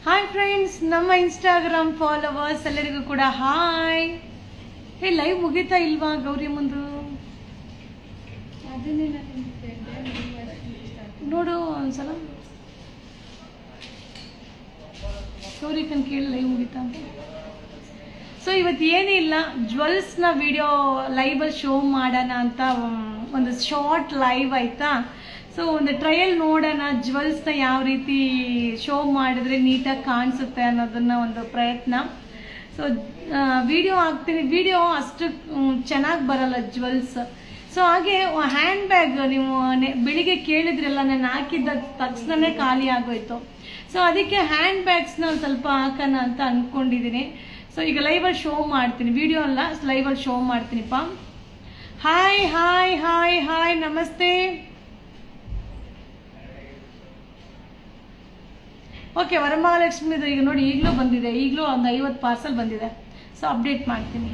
Hi friends, ನಮ್ಮ Instagram followers ಎಲ್ಲರಿಗೂ ಕೂಡ ಹಾಯ್. ಲೈವ್ ಮುಗಿತಾ ಇಲ್ವಾ ಗೌರಿ ಮುಂದು? ನೋಡು ಒಂದ್ಸಲ ಗೌರಿ ಕನ್ ಕೇಳಿ ಲೈವ್ ಮುಗಿತಾ ಅಂತ. ಸೊ ಇವತ್ತು ಏನಿಲ್ಲ, ಜ್ಯುವೆಲ್ಸ್ನ ವಿಡಿಯೋ ಲೈವಲ್ಲಿ ಶೋ ಮಾಡೋಣ ಅಂತ ಒಂದು ಶಾರ್ಟ್ ಲೈವ್ ಆಯಿತಾ. ಸೊ ಒಂದು ಟ್ರಯಲ್ ನೋಡೋಣ, ಜ್ಯುವೆಲ್ಸ್ನ ಯಾವ ರೀತಿ ಶೋ ಮಾಡಿದ್ರೆ ನೀಟಾಗಿ ಕಾಣಿಸುತ್ತೆ ಅನ್ನೋದನ್ನ ಒಂದು ಪ್ರಯತ್ನ. ಸೊ ವಿಡಿಯೋ ಹಾಕ್ತೀನಿ, ವಿಡಿಯೋ ಅಷ್ಟು ಚೆನ್ನಾಗಿ ಬರಲ್ಲ ಜ್ಯುವೆಲ್ಸ್. ಸೊ ಹಾಗೆ ಹ್ಯಾಂಡ್ ಬ್ಯಾಗ್ ನೀವು ಬೆಳಿಗ್ಗೆ ಕೇಳಿದ್ರಲ್ಲ, ನಾನು ಹಾಕಿದ್ದ ತಕ್ಷಣನೇ ಖಾಲಿ ಆಗೋಯ್ತು. ಸೊ ಅದಕ್ಕೆ ಹ್ಯಾಂಡ್ ಬ್ಯಾಗ್ಸ್ನ ಒಂದು ಸ್ವಲ್ಪ ಹಾಕೋಣ ಅಂತ ಅಂದ್ಕೊಂಡಿದ್ದೀನಿ. ಸೊ ಈಗ ಲೈವಲ್ಲಿ ಶೋ ಮಾಡ್ತೀನಿ, ವಿಡಿಯೋ ಅಲ್ಲ, ಲೈವಲ್ಲಿ ಶೋ ಮಾಡ್ತೀನಿಪ್ಪ. ಹಾಯ್ ಹಾಯ್ ಹಾಯ್ ಹಾಯ್, ನಮಸ್ತೆ. ಓಕೆ, ವರಮಹಾಲಕ್ಷ್ಮಿದು ಈಗ ನೋಡಿ ಈಗಲೂ ಬಂದಿದೆ, ಈಗಲೂ ಒಂದು 50 ಪಾರ್ಸಲ್ ಬಂದಿದೆ. ಸೊ ಅಪ್ಡೇಟ್ ಮಾಡ್ತೀನಿ.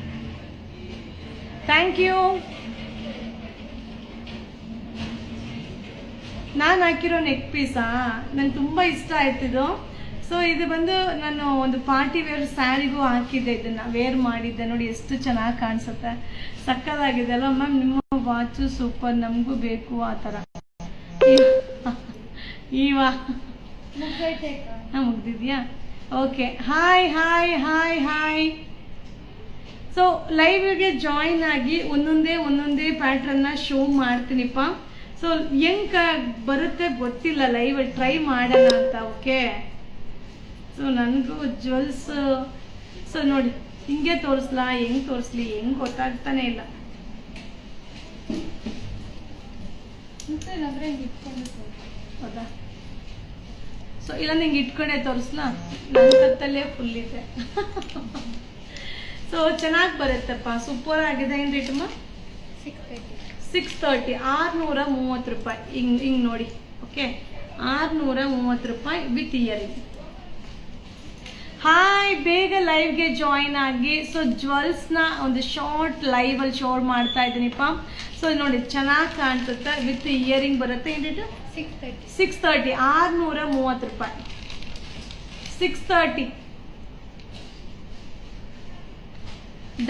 Thank you. ನಾನು ಹಾಕಿರೋ ನೆಕ್ ಪೀಸಾ ನಂಗೆ ತುಂಬ ಇಷ್ಟ ಆಯ್ತಿದ್ದು. ಸೊ ಇದು ಬಂದು ನಾನು ಒಂದು ಪಾರ್ಟಿ ವೇರ್ ಸ್ಯಾರಿಗೂ ಹಾಕಿದ್ದೆ, ಇದನ್ನು ವೇರ್ ಮಾಡಿದ್ದೆ. ನೋಡಿ ಎಷ್ಟು ಚೆನ್ನಾಗಿ ಕಾಣಿಸುತ್ತೆ, ಸಕ್ಕದಾಗಿದೆ ಅಲ್ವ ಮ್ಯಾಮ್? ನಿಮ್ಮ ವಾಚು ಸೂಪರ್, ನಮಗೂ ಬೇಕು ಆ ಥರ. ಮುಗ್ದಿದ್ಯಾ? Okay, hi hi hi hi. So ಲೈವ್ಗೆ ಜಾಯಿನ್ ಆಗಿ ಒಂದೊಂದೇ ಪ್ಯಾಟ್ರನ್ನ ಶೋ ಮಾಡ್ತೀನಿಪ್ಪ. ಸೊ ಹೆಂಗ್ ಬರುತ್ತೆ ಗೊತ್ತಿಲ್ಲ, ಲೈವಲ್ಲಿ ಟ್ರೈ ಮಾಡೋಣ ಅಂತ. ಓಕೆ, ಸೊ ನನಗೂ ಜ್ಯುವೆಲ್ಸ್ ಸೊ ನೋಡಿ ಹಿಂಗೆ ತೋರಿಸ್ಲಾ, ಹೆಂಗೆ ತೋರಿಸ್ಲಿ, ಹೆಂಗೆ ಗೊತ್ತಾಗ್ತಾನೆ ಇಲ್ಲ. ಹೌದಾ? ಸೊ ಇಲ್ಲ, ನಿಂಗೆ ಇಟ್ಕೊಂಡೆ ತೋರಿಸ್ಲಾ? ನನ್ನ ಕತ್ತಲ್ಲೇ ಫುಲ್ ಇದೆ. ಸೊ ಚೆನ್ನಾಗಿ ಬರುತ್ತಪ್ಪ, ಸೂಪರ್ ಆಗಿದೆ. ಏನು ರೇಟಮ್ಮ? 630, 630 ರೂಪಾಯಿ. ಹಿಂಗೆ ನೋಡಿ. ಓಕೆ, 630 ರೂಪಾಯಿ ವಿತ್ ಇಯರಿಂಗ್. ಹಾಯ್, ಬೇಗ ಲೈವ್ಗೆ ಜಾಯಿನ್ ಆಗಿ. ಸೊ ಜ್ಯುವೆಲ್ಸ್ನ ಒಂದು ಶಾರ್ಟ್ ಲೈವಲ್ಲಿ ಶೋ ಮಾಡ್ತಾ ಇದ್ದೀನಿಪ್ಪ. ಸೊ ನೋಡಿ ಚೆನ್ನಾಗಿ ಕಾಣಿಸುತ್ತೆ, ವಿತ್ ಇಯರಿಂಗ್ ಬರುತ್ತೆ. ಏನು ರೇಟು? 630, 630 ರೂಪಾಯಿ. 630.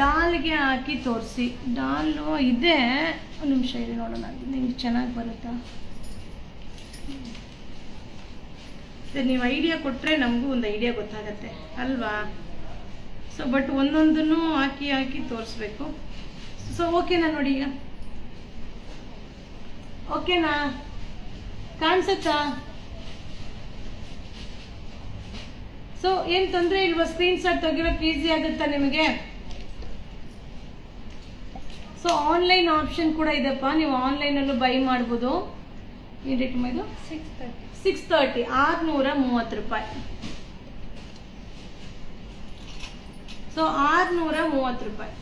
ಡಾಲ್ಗೆ ಹಾಕಿ ತೋರಿಸಿ. ಡಾಲು ಇದೆ, ಒಂದು ನಿಮಿಷ ಇದೆ ನೋಡೋಣ, ನಿಮ್ಗೆ ಚೆನ್ನಾಗಿ ಬರುತ್ತಾ? ನೀವು ಐಡಿಯಾ ಕೊಟ್ಟರೆ ನಮಗೂ ಒಂದು ಐಡಿಯಾ ಗೊತ್ತಾಗತ್ತೆ ಅಲ್ವಾ? ಸೊ ಬಟ್ ಒಂದೊಂದನ್ನು ಹಾಕಿ ತೋರಿಸ್ಬೇಕು. ಸೊ ಓಕೆನಾ? ನೋಡಿ ಈಗ ಓಕೆನಾ? ಕಾಣಿಸುತ್ತಾ? ಸೊ ಏನು ತೊಂದರೆ ಇಲ್ವಾ? ಸ್ಕ್ರೀನ್ಶಾಟ್ ತೆಗಿಯೋಕೆ ಈಸಿ ಆಗುತ್ತಾ ನಿಮಗೆ? ಸೊ ಆನ್ಲೈನ್ ಆಪ್ಷನ್ ಕೂಡ ಇದೆಪ್ಪ, ನೀವು ಆನ್ಲೈನಲ್ಲೂ ಬೈ ಮಾಡ್ಬೋದು. ಏನು ರೇಟ್ ಇದು? 630, 630 ರೂಪಾಯಿ. ಸೊ 630 ರೂಪಾಯಿ.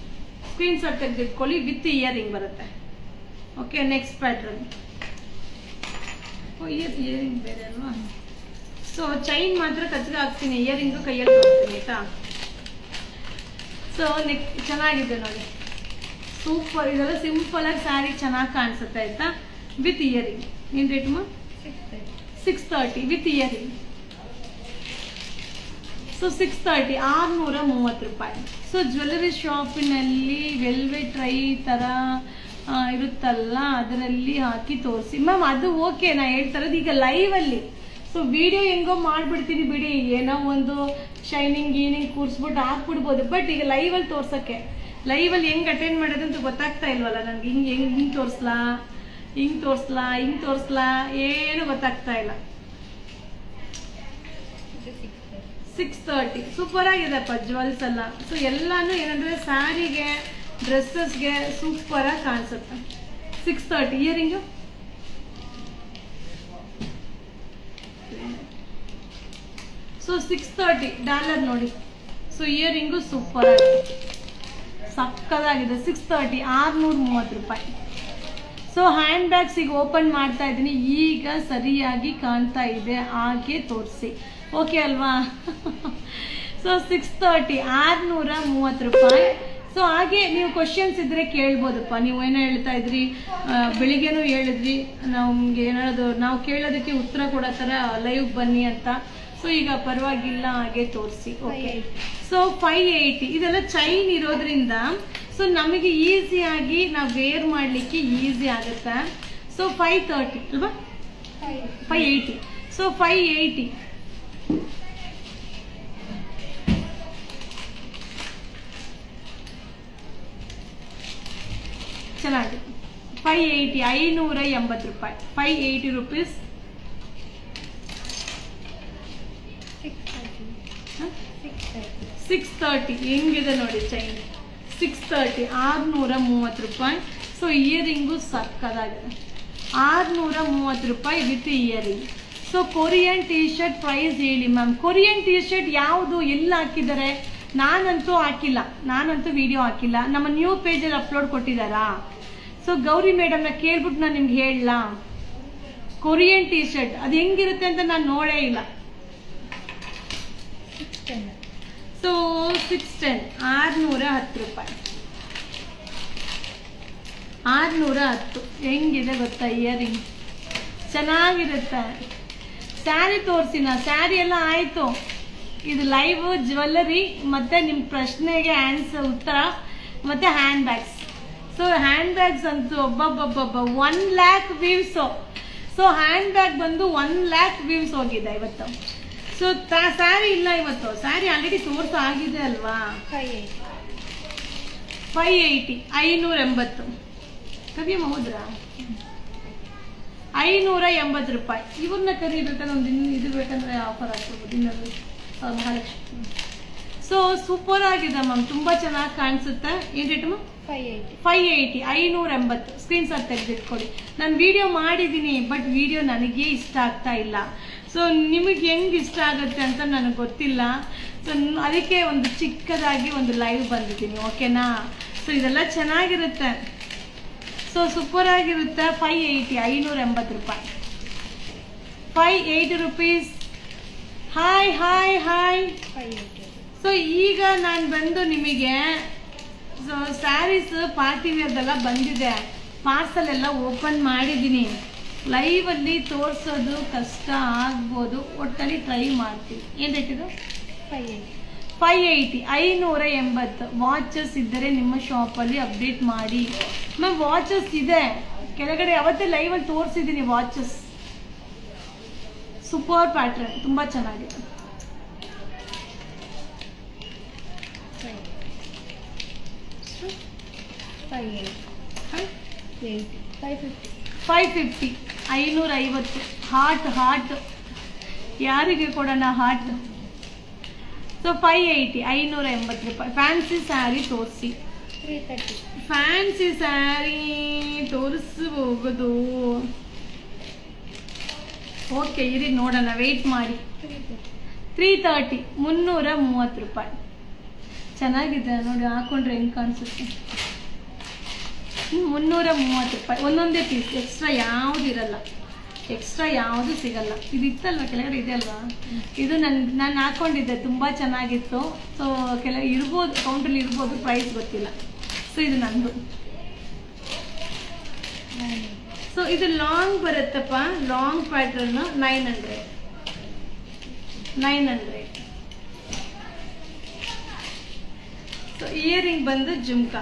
ಸ್ಕ್ರೀನ್ಶಾಟ್ ತೆಗೆದಿಟ್ಕೊಳ್ಳಿ, ವಿತ್ ಇಯರಿಂಗ್ ಬರುತ್ತೆ. Okay, next pattern. ಇಯರಿಂಗ್ ಬೇರೆ ಅಲ್ವಾ? ಸೊ ಚೈನ್ ಮಾತ್ರ ಕಚ್ಗೆ ಹಾಕ್ತೀನಿ, ಇಯರಿಂಗು ಕೈಯಲ್ಲಿ ಹೋಗ್ತೀನಿ ಆಯ್ತಾ? ಸೊ ಚೆನ್ನಾಗಿದೆ ನೋಡಿ, ಸೂಪರ್. ಇದೆಲ್ಲ ಸಿಂಪಲ್ ಆಗಿ ಸ್ಯಾರಿ ಚೆನ್ನಾಗಿ ಕಾಣಿಸುತ್ತೆ ಆಯ್ತಾ, ವಿತ್ ಇಯರಿಂಗ್. ಏನು ರೇಟಮ್ಮ? 630 ವಿತ್ ಇಯರಿಂಗ್. ಸೊ 630, 630 ರೂಪಾಯಿ. ಸೊ ಜ್ಯುವೆಲ್ಲರಿ ಶಾಪಿನಲ್ಲಿ ವೆಲ್ವೆಟ್ ಟ್ರೈ ಥರ ಇರುತ್ತಲ್ಲ, ಅದರಲ್ಲಿ ಹಾಕಿ ತೋರಿಸಿ ಮ್ಯಾಮ್. ಅದು ಓಕೆ, ನಾ ಹೇಳ್ತಾ ಇರೋದು ಈಗ ಲೈವಲ್ಲಿ. ಸೊ ವಿಡಿಯೋ ಹೆಂಗೋ ಮಾಡ್ಬಿಡ್ತೀನಿ ಬಿಡಿ, ಏನೋ ಒಂದು ಶೈನಿಂಗ್ ಗೀನಿಂಗ್ ಕೂರಿಸ್ಬಿಟ್ಟು ಹಾಕ್ಬಿಡ್ಬೋದು. ಬಟ್ ಈಗ ಲೈವಲ್ಲಿ ತೋರ್ಸೋಕ್ಕೆ, ಲೈವಲ್ಲಿ ಹೆಂಗೆ ಅಟೆಂಡ್ ಮಾಡೋದಂತ ಗೊತ್ತಾಗ್ತಾ ಇಲ್ವಲ್ಲ ನನಗೆ. ಹಿಂಗೆ ತೋರಿಸ್ಲಾ, ಹಿಂಗೆ ತೋರಿಸ್ಲಾ, ಏನು ಗೊತ್ತಾಗ್ತಾ ಇಲ್ಲ. 630 ಸೂಪರ್ ಆಗಿದೆಪ್ಪ ಜ್ಯುವೆಲ್ಸ್ ಎಲ್ಲ. ಸೊ ಎಲ್ಲಾನು ಏನಂದ್ರೆ ಸ್ಯಾರಿಗೆ, ಡ್ರೆಸ್ಸಸ್ಗೆ ಸೂಪರ್ ಆಗಿ ಕಾಣಿಸುತ್ತೆ. 630. ಇಯರಿಂಗು ಸೊ 630 ಡಾಲರ್ ನೋಡಿ. ಸೊ ಇಯರಿಂಗು ಸೂಪರ್ ಆಗಿದೆ, ಸಕ್ಕದಾಗಿದೆ. 630, 630 ರೂಪಾಯಿ. ಸೊ ಹ್ಯಾಂಡ್ ಬ್ಯಾಗ್ಸ್ ಈಗ ಓಪನ್ ಮಾಡ್ತಾ ಇದ್ದೀನಿ, ಈಗ ಸರಿಯಾಗಿ ಕಾಣ್ತಾ ಇದೆ, ಹಾಗೆ ತೋರಿಸಿ. ಓಕೆ ಅಲ್ವಾ? ಸೊ 630, 630 ರೂಪಾಯಿ. ಸೊ ಹಾಗೆ ನೀವು ಕ್ವಶನ್ಸ್ ಇದ್ರೆ ಕೇಳ್ಬೋದಪ್ಪ. ನೀವು ಏನೋ ಹೇಳ್ತಾ ಇದ್ರಿ, ಬೆಳಿಗ್ಗೆನೂ ಹೇಳಿದ್ರಿ ನಮ್ಗೆ ಏನಾದ್ರು ನಾವು ಕೇಳೋದಕ್ಕೆ ಉತ್ತರ ಕೊಡೋ ಥರ ಲೈವ್ ಬನ್ನಿ ಅಂತ. ಸೊ ಈಗ ಪರವಾಗಿಲ್ಲ, ಹಾಗೆ ತೋರಿಸಿ. ಓಕೆ, ಸೊ 580 ಇದೆಲ್ಲ ಚೈನ್ ಇರೋದ್ರಿಂದ ಸೊ ನಮಗೆ ಈಸಿಯಾಗಿ ನಾವು ವೇರ್ ಮಾಡಲಿಕ್ಕೆ ಈಸಿ ಆಗುತ್ತೆ. ಸೊ 530 ಅಲ್ವಾ, 580. ಸೊ 580 ಚೆನ್ನಾಗಿ 580 580 ರೂಪಾಯಿ, 580 ರುಪೀಸ್. 630 ಹೆಂಗಿದೆ ನೋಡಿ ಚೈನ್, 630 630 ರೂಪಾಯಿ. ಸೊ ಇಯರಿಂಗು ಸಕ್ಕದಾಗಿದೆ, 630 ರೂಪಾಯಿ with earring. So Korean T shirt price ಹೇಳಿ ಮ್ಯಾಮ್. ಕೊರಿಯನ್ ಟೀ ಶರ್ಟ್ ಯಾವುದು, ಎಲ್ಲ ಹಾಕಿದ್ದಾರೆ? ನಾನಂತೂ ಹಾಕಿಲ್ಲ, ನಾನಂತೂ ವಿಡಿಯೋ ಹಾಕಿಲ್ಲ. ನಮ್ಮ ನ್ಯೂ ಪೇಜಲ್ಲಿ ಅಪ್ಲೋಡ್ ಕೊಟ್ಟಿದ್ದಾರಾ? ಸೊ ಗೌರಿ ಮೇಡಮ್ನ ಕೇಳ್ಬಿಟ್ಟು ನಾನು ನಿಮ್ಗೆ ಹೇಳಲಾ? ಕೊರಿಯನ್ ಟೀ ಶರ್ಟ್ ಅದು ಹೆಂಗಿರುತ್ತೆ ಅಂತ ನಾನು ನೋಡೇ ಇಲ್ಲ. ಸೊ 610 610 ರೂಪಾಯಿ, 610. ಹೆಂಗಿದೆ ಗೊತ್ತಾ ಇಯರಿಂಗ್, ಚೆನ್ನಾಗಿರುತ್ತೆ. ಸ್ಯಾರಿ ತೋರಿಸಿನ, ಸ್ಯಾರಿ ಎಲ್ಲ ಆಯಿತು. ಇದು ಲೈವ್ ಜ್ಯುವೆಲ್ಲರಿ ಮತ್ತು ನಿಮ್ಮ ಪ್ರಶ್ನೆಗೆ ಆನ್ಸರ್ ಉತ್ತರ ಮತ್ತು hand bags. So hand bags ಅಂತೂ ಒಬ್ಬೊಬ್ಬೊಬ್ಬೊಬ್ಬ 1 lakh views. So hand bag ಬಂದು 1 lakh ವ್ಯೂಸ್ ಹೋಗಿದೆ ಇವತ್ತು. ಸೊ ಸ್ಯಾರಿ ಇಲ್ಲ ಇವತ್ತು, ಸ್ಯಾರಿ ಆಲ್ರೆಡಿ ತೋರ್ಸ ಆಗಿದೆ ಅಲ್ವಾ. 580 580 ಕವಿಯಮ್ಮ ಹೋದ್ರಾ? 580 ರೂಪಾಯಿ. ಇವ್ರನ್ನ ಕರಿಬೇಕಂದ್ರೆ ಒಂದು ಇದು ಬೇಕಂದ್ರೆ ಆಫರ್ ಆಗ್ಬೋದು ಇನ್ನೊಂದು ಮಹಾಲಕ್ಷ್ಮಿ. ಸೊ ಸೂಪರ್ ಆಗಿದೆ ಮ್ಯಾಮ್, ತುಂಬಾ ಚೆನ್ನಾಗಿ ಕಾಣಿಸುತ್ತೆ. ಏನ್ ರೇಟ್ ಮ್ಯಾಮ್? 580 580. ಸ್ಕ್ರೀನ್ ಶಾಟ್ ತೆಗೆದಿಟ್ಕೊಡಿ. ನಾನು ವಿಡಿಯೋ ಮಾಡಿದ್ದೀನಿ, ಬಟ್ ವಿಡಿಯೋ ನನಗೆ ಇಷ್ಟ ಆಗ್ತಾ ಇಲ್ಲ. ಸೊ ನಿಮಗೆ ಹೆಂಗೆ ಇಷ್ಟ ಆಗುತ್ತೆ ಅಂತ ನನಗೆ ಗೊತ್ತಿಲ್ಲ. ಸೊ ಅದಕ್ಕೆ ಒಂದು ಚಿಕ್ಕದಾಗಿ ಒಂದು ಲೈವ್ ಬಂದಿದ್ದೀನಿ, ಓಕೆನಾ? ಸೊ ಇದೆಲ್ಲ ಚೆನ್ನಾಗಿರುತ್ತೆ, ಸೊ ಸೂಪರ್ ಆಗಿರುತ್ತೆ. 580 580 ರೂಪಾಯಿ, 580 rupees. Hi hi hi. So ಈಗ ನಾನು ಬಂದು ನಿಮಗೆ ಸೊ ಸ್ಯಾರೀಸ್ ಪಾರ್ಟಿ ವೇರ್ದೆಲ್ಲ ಬಂದಿದೆ, ಪಾರ್ಸಲ್ ಎಲ್ಲ ಓಪನ್ ಮಾಡಿದ್ದೀನಿ. ಲೈವಲ್ಲಿ ತೋರಿಸೋದು ಕಷ್ಟ ಆಗ್ಬೋದು, ಒಟ್ಟಲ್ಲಿ ಟ್ರೈ ಮಾಡ್ತೀನಿ. ಏನು ರೇಟ್ ಇದು? 580 580. ವಾಚಸ್ ಇದ್ದರೆ ನಿಮ್ಮ ಶಾಪಲ್ಲಿ ಅಪ್ಡೇಟ್ ಮಾಡಿ ಮ್ಯಾಮ್. ವಾಚಸ್ ಇದೆ ಕೆಳಗಡೆ, ಅವತ್ತೇ ಲೈವಲ್ಲಿ ತೋರಿಸಿದ್ದೀನಿ ವಾಚಸ್. ಸೂಪರ್ ಪ್ಯಾಟ್ರನ್, ತುಂಬ ಚೆನ್ನಾಗಿದೆ. 550 550. ಹಾರ್ಟ್ ಹಾರ್ಟ್ ಯಾರಿಗೆ ಕೊಡೋಣ ಹಾರ್ಟ್. ಸೊ 580 580 ರೂಪಾಯಿ. ಫ್ಯಾನ್ಸಿ ಸ್ಯಾರಿ ತೋರಿಸಿ. 330. ಫ್ಯಾನ್ಸಿ ಸ್ಯಾರಿ ತೋರಿಸ್ಬೋದು. ಓಕೆ ಇರಿ ನೋಡೋಣ, ವೆಯ್ಟ್ ಮಾಡಿ. 330 330 ರೂಪಾಯಿ. ಚೆನ್ನಾಗಿದೆ ನೋಡಿ, ಹಾಕೊಂಡ್ರೆ ಹೆಂಗೆ ಕಾಣಿಸುತ್ತೆ. 330 ರೂಪಾಯಿ. ಒಂದೊಂದೇ ಪೀಸ್, ಎಕ್ಸ್ಟ್ರಾ ಯಾವುದು ಇರಲ್ಲ, ಎಕ್ಸ್ಟ್ರಾ ಯಾವುದು ಸಿಗಲ್ಲ. ಇದು ಇತ್ತಲ್ವ ಕೆಳಗಡೆ, ಇದೆ ಅಲ್ವಾ? ಇದು ನಾನು ಹಾಕೊಂಡಿದ್ದೆ, ತುಂಬ ಚೆನ್ನಾಗಿತ್ತು. ಸೊ ಇರ್ಬೋದು, ಕೌಂಟಲ್ಲಿ ಇರ್ಬೋದು, ಪ್ರೈಸ್ ಗೊತ್ತಿಲ್ಲ. ಸೊ ಇದು ನಂದು. ಸೊ ಇದು ಲಾಂಗ್ ಬರುತ್ತಪ್ಪ, ಲಾಂಗ್ ಪ್ಯಾಟ್ರನ್. 900. ಸೊ ಇಯರಿಂಗ್ ಬಂದು ಜುಮ್ಕಾ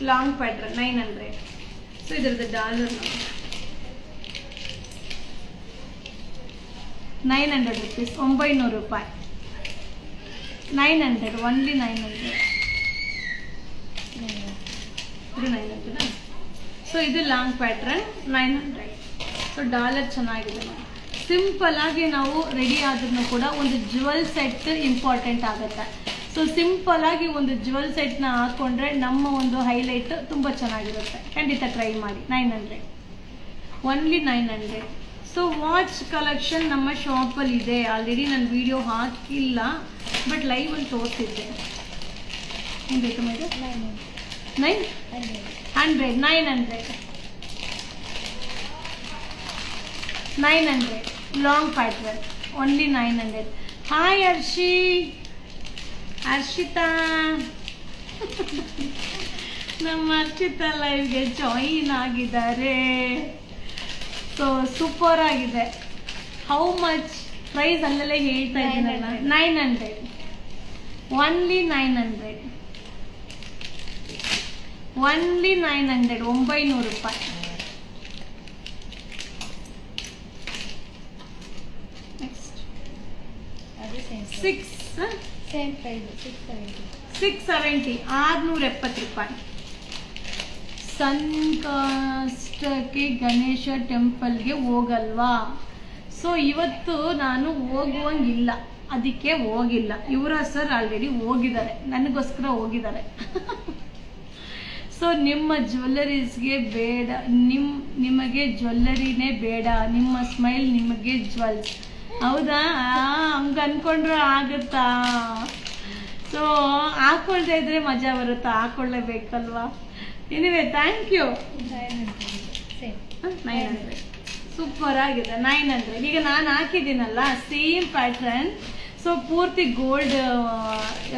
ಲಾಂಗ್ ಪ್ಯಾಟ್ರನ್ 900. ಸೊ ಇದರದ್ದು ಡಾಲರ್ 900 ರುಪೀಸ್, 900 ರೂಪಾಯಿ. 900, ಓನ್ಲಿ 900. ಇದು 900. ಸೊ ಇದು ಲಾಂಗ್ ಪ್ಯಾಟ್ರನ್ 900. ಸೊ ಡಾಲರ್ ಚೆನ್ನಾಗಿದೆ. ಸಿಂಪಲ್ ಆಗಿ ನಾವು ರೆಡಿ ಆದ್ರೂ ಕೂಡ ಒಂದು ಜುವೆಲ್ ಸೆಟ್ ಇಂಪಾರ್ಟೆಂಟ್ ಆಗುತ್ತೆ. ಸೊ ಸಿಂಪಲ್ ಆಗಿ ಒಂದು ಜುವೆಲ್ ಸೆಟ್ನ ಹಾಕೊಂಡ್ರೆ ನಮ್ಮ ಒಂದು ಹೈಲೈಟ್ ತುಂಬ ಚೆನ್ನಾಗಿರುತ್ತೆ. ಖಂಡಿತ ಟ್ರೈ ಮಾಡಿ. 900, ಓನ್ಲಿ 900. ಸೊ ವಾಚ್ ಕಲೆಕ್ಷನ್ ನಮ್ಮ ಶಾಪಲ್ಲಿ ಇದೆ. ಆಲ್ರೆಡಿ ನಾನು ವಿಡಿಯೋ ಹಾಕಿಲ್ಲ, ಬಟ್ ಲೈವಲ್ಲಿ ತೋರಿಸಿದ್ದೆ. ಏನು ಬೇಕು madam? 900 long pattern, only 900. Hi Harshita ನಮ್ಮ ಅರ್ಚಿತಾ ಲೈವ್ಗೆ ಜಾಯಿನ್ ಆಗಿದ್ದಾರೆ. ಸೊ ಸೂಪರ್ ಆಗಿದೆ. ಹೌ ಮಚ್ ಪ್ರೈಸ್ ಅಲ್ಲೆಲ್ಲ ಹೇಳ್ತಾ ಇದ್ದೀನಲ್ಲ, 900, ಓನ್ಲಿ 900, ಓನ್ಲಿ 900, 900 ರೂಪಾಯಿ. ನೆಕ್ಸ್ಟ್ 670, 670 ರೂಪಾಯಿ. ಸಂಕಷ್ಟಕ್ಕೆ ಗಣೇಶ ಟೆಂಪಲ್ಗೆ ಹೋಗಲ್ವಾ? ಸೊ ಇವತ್ತು ನಾನು ಹೋಗುವಂಗಿಲ್ಲ, ಅದಕ್ಕೆ ಹೋಗಿಲ್ಲ. ಯುವರಾಜ್ ಸರ್ ಆಲ್ರೆಡಿ ಹೋಗಿದ್ದಾರೆ, ನನಗೋಸ್ಕರ ಹೋಗಿದ್ದಾರೆ. ಸೊ ನಿಮ್ಮ ಜ್ಯುವೆಲ್ಲರೀಸ್ಗೆ ಬೇಡ, ನಿಮಗೆ ಜ್ಯುವೆಲ್ಲರಿನೇ ಬೇಡ, ನಿಮ್ಮ ಸ್ಮೈಲ್ ನಿಮಗೆ ಜ್ಯುವೆಲ್ಸ್. ಹೌದಾ? ಹಂಗೆ ಅನ್ಕೊಂಡ್ರೆ ಆಗುತ್ತಾ? ಸೊ ಹಾಕೊಳ್ತಾ ಇದ್ರೆ ಮಜಾ ಬರುತ್ತಾ? ಹಾಕೊಳ್ಳೇಬೇಕಲ್ವಾ? Anyway thank you. 900 ಸೂಪರ್ ಆಗಿದೆ. 900 ಈಗ ನಾನು ಹಾಕಿದ್ದೀನಲ್ಲ ಸೇಮ್ ಪ್ಯಾಟ್ರನ್. ಸೊ ಪೂರ್ತಿ ಗೋಲ್ಡ್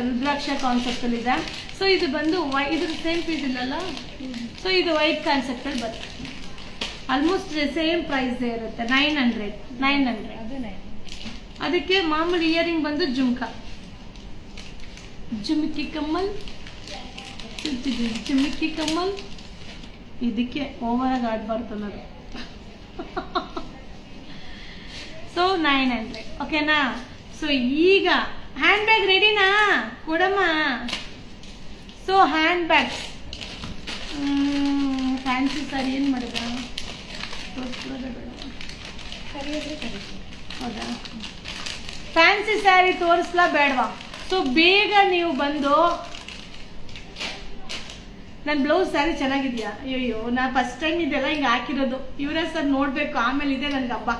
ರುದ್ರಾಕ್ಷ ಕಾನ್ಸೆಪ್ಟಲ್ಲಿದೆ. ಸೊ ಇದು ಬಂದು ಇದ್ರ ಸೇಮ್ ಪೀಸ್ ಇಲ್ಲಲ್ಲ, ಸೊ ಇದು ವೈಟ್ ಕಾನ್ಸೆಪ್ಟಲ್ಲಿ ಬರುತ್ತೆ. ಆಲ್ಮೋಸ್ಟ್ ಸೇಮ್ ಪ್ರೈಸ್ ಇರುತ್ತೆ. 900. ಅದಕ್ಕೆ ಮಾಮೂಲಿ ಇಯರಿಂಗ್ ಬಂದು ಜುಮ್ಕಿ ಕಮ್ಮಲ್, ಜುಮ್ಕಿ ಕಮ್ಮಲ್. ಇದಕ್ಕೆ ಓವರಾಗಿ ಆಡಬಾರ್ದು ಅನ್ನೋದು. ಸೊ 900 ಓಕೆನಾ? ಸೊ ಈಗ ಹ್ಯಾಂಡ್ ಬ್ಯಾಗ್ ರೆಡಿನಾ? ಕೊಡಮ್ಮ. ಸೊ ಹ್ಯಾಂಡ್ ಬ್ಯಾಗ್ಸ್ ಫ್ಯಾನ್ಸಿ ಸಾರಿ ಏನು ಮಾಡಿದ? ಹೌದಾ? ಫ್ಯಾನ್ಸಿ ಸ್ಯಾರಿ ತೋರಿಸ್ಲಾ ಬೇಡವಾ? ಸೊ ಬೇಗ ನೀವು ಬಂದು, ನನ್ನ ಬ್ಲೌಸ್ ಸ್ಯಾರಿ ಚೆನ್ನಾಗಿದೆಯಾ? ಅಯ್ಯೋ ನಾ ಫಸ್ಟ್ ಟೈಮ್ ಇದೆಲ್ಲ ಹಿಂಗೆ ಹಾಕಿರೋದು. ಇವರೇ ಸರ್ ನೋಡಬೇಕು, ಆಮೇಲೆ ಇದೆ ನನಗೆ ಹಬ್ಬ.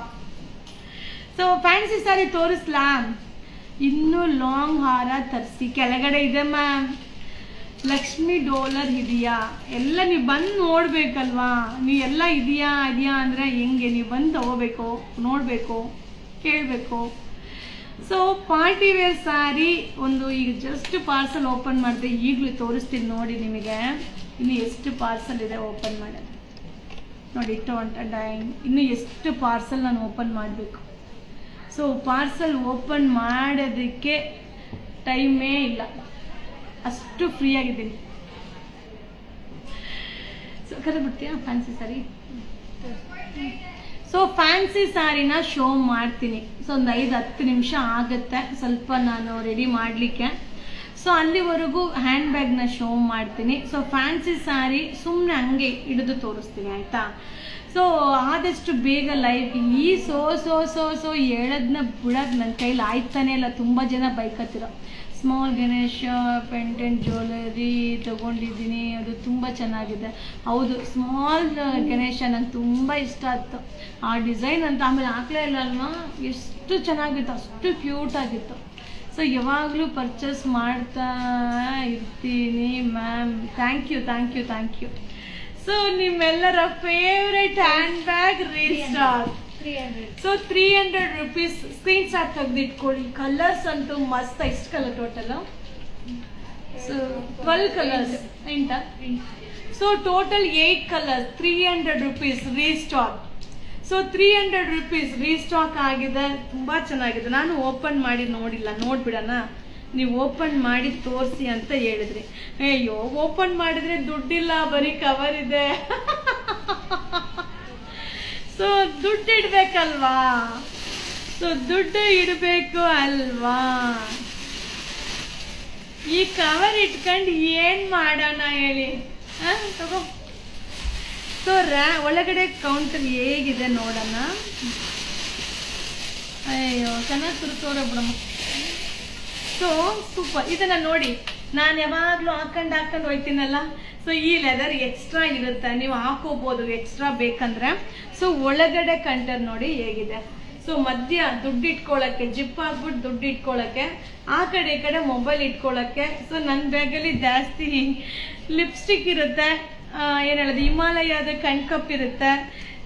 ಸೊ ಫ್ಯಾನ್ಸಿ ಸ್ಯಾರಿ ತೋರಿಸ್ಲಾ? ಇನ್ನೂ ಲಾಂಗ್ ಹಾರ ತರಿಸಿ ಕೆಳಗಡೆ ಇದೆ ಮ್ಯಾಮ್. ಲಕ್ಷ್ಮಿ ಡಾಲರ್ ಇದೆಯಾ? ಎಲ್ಲ ನೀವು ಬಂದು ನೋಡ್ಬೇಕಲ್ವಾ? ನೀವು ಎಲ್ಲ ಇದೆಯಾ ಅಂದರೆ ಹೆಂಗೆ? ನೀವು ಬಂದು ತಗೋಬೇಕು, ನೋಡಬೇಕು, ಕೇಳಬೇಕು. ಸೊ ಪಾರ್ಟಿ ವೇರ್ ಸ್ಯಾರಿ ಒಂದು ಈಗ ಜಸ್ಟ್ ಪಾರ್ಸಲ್ ಓಪನ್ ಮಾಡಿದೆ, ಈಗಲೂ ತೋರಿಸ್ತೀನಿ ನೋಡಿ ನಿಮಗೆ. ಇನ್ನು ಎಷ್ಟು ಪಾರ್ಸಲ್ ಇದೆ ಓಪನ್ ಮಾಡೋದು ನೋಡಿ. ಇನ್ನು ಎಷ್ಟು ಪಾರ್ಸಲ್ ನಾನು ಓಪನ್ ಮಾಡಬೇಕು. ಸೊ ಪಾರ್ಸಲ್ ಓಪನ್ ಮಾಡೋದಕ್ಕೆ ಟೈಮೇ ಇಲ್ಲ, ಅಷ್ಟು ಫ್ರೀ ಆಗಿದ್ದೀನಿ. ಸೊ ಕರೆದ್ಬಿಡ್ತೀಯಾ ಫ್ಯಾನ್ಸಿ ಸ್ಯಾರಿ? ಸೊ ಫ್ಯಾನ್ಸಿ ಸ್ಯಾರಿನ ಶೋ ಮಾಡ್ತೀನಿ. ಸೊ ಒಂದು 5-10 ನಿಮಿಷ ಆಗುತ್ತೆ ಸ್ವಲ್ಪ ನಾನು ರೆಡಿ ಮಾಡಲಿಕ್ಕೆ. ಸೊ ಅಲ್ಲಿವರೆಗೂ ಹ್ಯಾಂಡ್ ಬ್ಯಾಗ್ನ ಶೋ ಮಾಡ್ತೀನಿ. ಸೊ ಫ್ಯಾನ್ಸಿ ಸ್ಯಾರಿ ಸುಮ್ಮನೆ ಹಂಗೆ ಹಿಡಿದು ತೋರಿಸ್ತೀನಿ, ಆಯಿತಾ? ಸೊ ಆದಷ್ಟು ಬೇಗ ಲೈವ್ ಈ ಸೊ ಹೇಳೋದನ್ನ ಬಿಡೋದು ನನ್ನ ಕೈಲಿ ಆಯ್ತಾನೆ ಇಲ್ಲ. ತುಂಬ ಜನ ಬೈಕತ್ತಿರೋ ಸ್ಮಾಲ್ ಗಣೇಶ ಪೆಂಡೆಂಟ್ ಜ್ಯುವೆಲರಿ ತೊಗೊಂಡಿದ್ದೀನಿ, ಅದು ತುಂಬ ಚೆನ್ನಾಗಿದೆ. ಹೌದು, ಸ್ಮಾಲ್ ಗಣೇಶ ನಂಗೆ ತುಂಬ ಇಷ್ಟ ಆಯಿತು. ಆ ಡಿಸೈನ್ ಅಂತ ಆಮೇಲೆ ಹಾಕ್ಲೇ ಇಲ್ಲ ಅಲ್ವಾ? ಎಷ್ಟು ಚೆನ್ನಾಗಿತ್ತು, ಅಷ್ಟು ಕ್ಯೂಟಾಗಿತ್ತು. ಸೊ ಯಾವಾಗಲೂ ಪರ್ಚೇಸ್ ಮಾಡ್ತಾ ಇರ್ತೀನಿ ಮ್ಯಾಮ್. Thank you. ಸೊ ನಿಮ್ಮೆಲ್ಲರ favourite handbag restock 300 rupees. Screenshot ತೆಗೆದಿಟ್ಕೊಳ್ಳಿ. ಕಲರ್ಸ್ ಅಂತೂ ಮಸ್ತ್. ಎಷ್ಟು ಕಲರ್ ಟೋಟಲ್? ಸೊ 12 ಕಲರ್ಸ್ ಎಂಟ. So total 8 colours, 300 rupees restock. So 300 rupees restock ಆಗಿದೆ. ತುಂಬ ಚೆನ್ನಾಗಿದೆ. ನಾನು ಓಪನ್ ಮಾಡಿ ನೋಡಿಲ್ಲ, ನೋಡ್ಬಿಡೋಣ. ನೀವು ಓಪನ್ ಮಾಡಿ ತೋರಿಸಿ ಅಂತ ಹೇಳಿದ್ರಿ. ಅಯ್ಯೋ ಓಪನ್ ಮಾಡಿದ್ರೆ ದುಡ್ಡಿಲ್ಲ, ಬರೀ ಕವರ್ ಇದೆ. ಸೊ ದುಡ್ಡು ಇಡ್ಬೇಕಲ್ವಾ? ಸೊ ದುಡ್ಡು ಇಡಬೇಕು ಅಲ್ವಾ? ಈ ಕವರ್ ಇಟ್ಕೊಂಡು ಏನು ಮಾಡೋಣ ಹೇಳಿ? ತಗೋ. ಸೊ ಒಳಗಡೆ ಕೌಂಟರ್ ಹೇಗಿದೆ ನೋಡೋಣ. ಅಯ್ಯೋ ಚೆನ್ನಾಗಿ ತುರ್ತೋರ ಬಿಡಮ್ಮ. So super. ಇದನ್ನು ನೋಡಿ, ನಾನು ಯಾವಾಗಲೂ ಹಾಕೊಂಡು ಹೋಗ್ತೀನಲ್ಲ. ಸೊ ಈ ಲೆದರ್ ಎಕ್ಸ್ಟ್ರಾ ಇರುತ್ತೆ, ನೀವು ಹಾಕೋಬೋದು ಎಕ್ಸ್ಟ್ರಾ ಬೇಕಂದ್ರೆ. ಸೊ ಒಳಗಡೆ ಕಂಟರ್ ನೋಡಿ ಹೇಗಿದೆ. ಸೊ ಮಧ್ಯ ದುಡ್ಡು ಇಟ್ಕೊಳ್ಳೋಕ್ಕೆ ಜಿಪ್ ಹಾಕ್ಬಿಟ್ಟು ದುಡ್ಡು ಇಟ್ಕೊಳ್ಳೋಕ್ಕೆ, ಆ ಕಡೆ ಈ ಕಡೆ ಮೊಬೈಲ್ ಇಟ್ಕೊಳ್ಳೋಕ್ಕೆ. ಸೊ ನನ್ನ ಬ್ಯಾಗಲ್ಲಿ ಜಾಸ್ತಿ ಲಿಪ್ಸ್ಟಿಕ್ ಇರುತ್ತೆ, ಏನು ಹೇಳೋದು, ಹಿಮಾಲಯದ ಕಣ್ಕಪ್ ಇರುತ್ತೆ.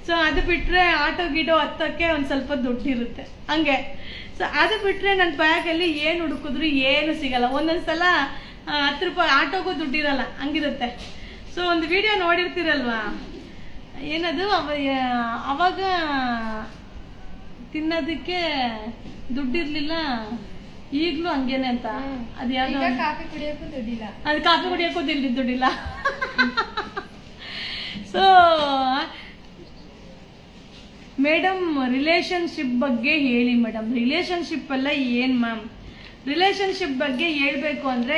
ಸೊ ಅದು ಬಿಟ್ಟರೆ ಆಟೋ ಗಿಡೋ ಹತ್ತೋಕ್ಕೆ ಒಂದು ಸ್ವಲ್ಪ ದುಡ್ಡು ಇರುತ್ತೆ ಹಂಗೆ. ಸೊ ಅದು ಬಿಟ್ಟರೆ ನನ್ನ ಬ್ಯಾಗಲ್ಲಿ ಏನು ಹುಡುಕಿದ್ರು ಏನು ಸಿಗಲ್ಲ. ಒಂದೊಂದು ಸಲ 10 ರೂಪಾಯಿ ಆಟೋಗೂ ದುಡ್ಡಿರಲ್ಲ, ಹಂಗಿರುತ್ತೆ. ಸೊ ಒಂದು ವಿಡಿಯೋ ನೋಡಿರ್ತೀರಲ್ವಾ, ಏನದು ಅವಾಗ ತಿನ್ನೋದಕ್ಕೆ ದುಡ್ಡಿರ್ಲಿಲ್ಲ, ಈಗಲೂ ಹಂಗೇನೆ ಅಂತ. ಅದು ಯಾವ್ದು ಕಾಫಿ ಕುಡಿಯೋಕ್ಕೂ ದುಡ್ಡಿಲ್ಲ, ಅದು ಕಾಫಿ ಕುಡಿಯೋಕ್ಕೂ ದುಡ್ಡಿಲ್ಲ. ಸೊ ಮೇಡಮ್ ರಿಲೇಶನ್ಶಿಪ್ ಬಗ್ಗೆ ಹೇಳಿ ಮೇಡಮ್. ರಿಲೇಶನ್ಶಿಪ್ ಎಲ್ಲ ಏನು ಮ್ಯಾಮ್? ರಿಲೇಶನ್ಶಿಪ್ ಬಗ್ಗೆ ಹೇಳ್ಬೇಕು ಅಂದರೆ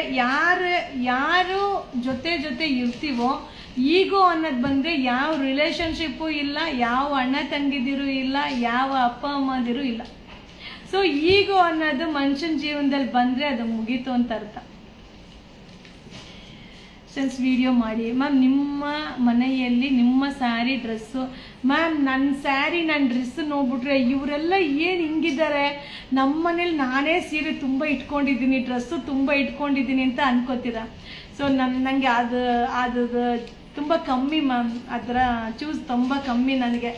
ಯಾರು ಜೊತೆ ಇರ್ತೀವೋ, ಈಗೋ ಅನ್ನೋದು ಬಂದರೆ ಯಾವ ರಿಲೇಶನ್ಶಿಪ್ಪು ಇಲ್ಲ, ಯಾವ ಅಣ್ಣ ತಂಗಿದಿರು ಇಲ್ಲ, ಯಾವ ಅಪ್ಪ ಅಮ್ಮದಿರು ಇಲ್ಲ. ಸೊ ಈಗೋ ಅನ್ನೋದು ಮನುಷ್ಯನ ಜೀವನದಲ್ಲಿ ಬಂದರೆ ಅದು ಮುಗೀತು ಅಂತ ಅರ್ಥ. ಸೆನ್ಸ್ ವಿಡಿಯೋ ಮಾಡಿ ಮ್ಯಾಮ್. ನಿಮ್ಮ ಮನೆಯಲ್ಲಿ ನಿಮ್ಮ ಸ್ಯಾರಿ ಡ್ರೆಸ್ಸು ಮ್ಯಾಮ್, ನನ್ನ ಸ್ಯಾರಿ ನನ್ನ ಡ್ರೆಸ್ ನೋಡ್ಬಿಟ್ರೆ ಇವರೆಲ್ಲ ಏನು ಹಿಂಗಿದ್ದಾರೆ, ನಮ್ಮ ಮನೇಲಿ ನಾನೇ ಸೀರೆ ತುಂಬ ಇಟ್ಕೊಂಡಿದ್ದೀನಿ, ಡ್ರೆಸ್ಸು ತುಂಬ ಇಟ್ಕೊಂಡಿದ್ದೀನಿ ಅಂತ ಅನ್ಕೋತೀರ. ಸೊ ನನಗೆ ಅದು ತುಂಬ ಕಮ್ಮಿ ಮ್ಯಾಮ್, ಅದರ ಚೂಸ್ ತುಂಬ ಕಮ್ಮಿ. ನನಗೆ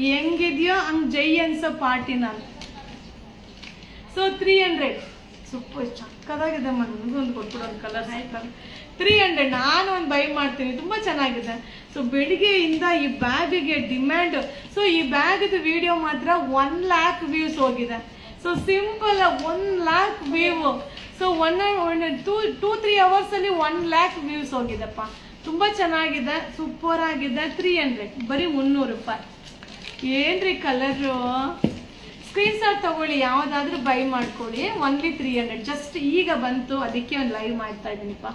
ಹೆಂಗಿದೆಯೋ ಹಂಗೆ ಜೈ ಅನ್ಸೋ ಪಾರ್ಟಿ ನಾನು. ಸೊ 300 ಸೂಪರ್ ಚಕ್ಕದಾಗಿದೆ ಮ್ಯಾಮ್. ನನಗೊಂದು ಕೊಟ್ಬಿಡು, ಒಂದು ಕಲರ್ ಆಯ್ತಲ್ಲ. 300 ನಾನು ಒಂದು ಬೈ ಮಾಡ್ತೀನಿ, ತುಂಬ ಚೆನ್ನಾಗಿದೆ. ಸೊ ಬೆಳಿಗ್ಗೆಯಿಂದ ಈ ಬ್ಯಾಗಿಗೆ ಡಿಮ್ಯಾಂಡ್. ಸೊ ಈ ಬ್ಯಾಗ್ದು ವಿಡಿಯೋ ಮಾತ್ರ 1 lakh ವ್ಯೂಸ್ ಹೋಗಿದೆ. So simple 1 lakh view. So 2-3 ಅವರ್ಸಲ್ಲಿ 1 lakh ವ್ಯೂಸ್ ಹೋಗಿದೆಪ್ಪ. ತುಂಬ ಚೆನ್ನಾಗಿದೆ, ಸೂಪರ್ ಆಗಿದೆ. 300 ಬರೀ 300 ರೂಪಾಯಿ. ಏನ್ರಿ ಕಲರು? ಸ್ಕ್ರೀನ್ ಶಾಟ್ ತಗೊಳ್ಳಿ, ಯಾವುದಾದ್ರೂ ಬೈ ಮಾಡ್ಕೊಳ್ಳಿ. ಓನ್ಲಿ 300 ಜಸ್ಟ್ ಈಗ ಬಂತು, ಅದಕ್ಕೆ ಒಂದು ಲೈವ್ ಮಾಡ್ತಾ ಇದ್ದೀನಿಪ್ಪ.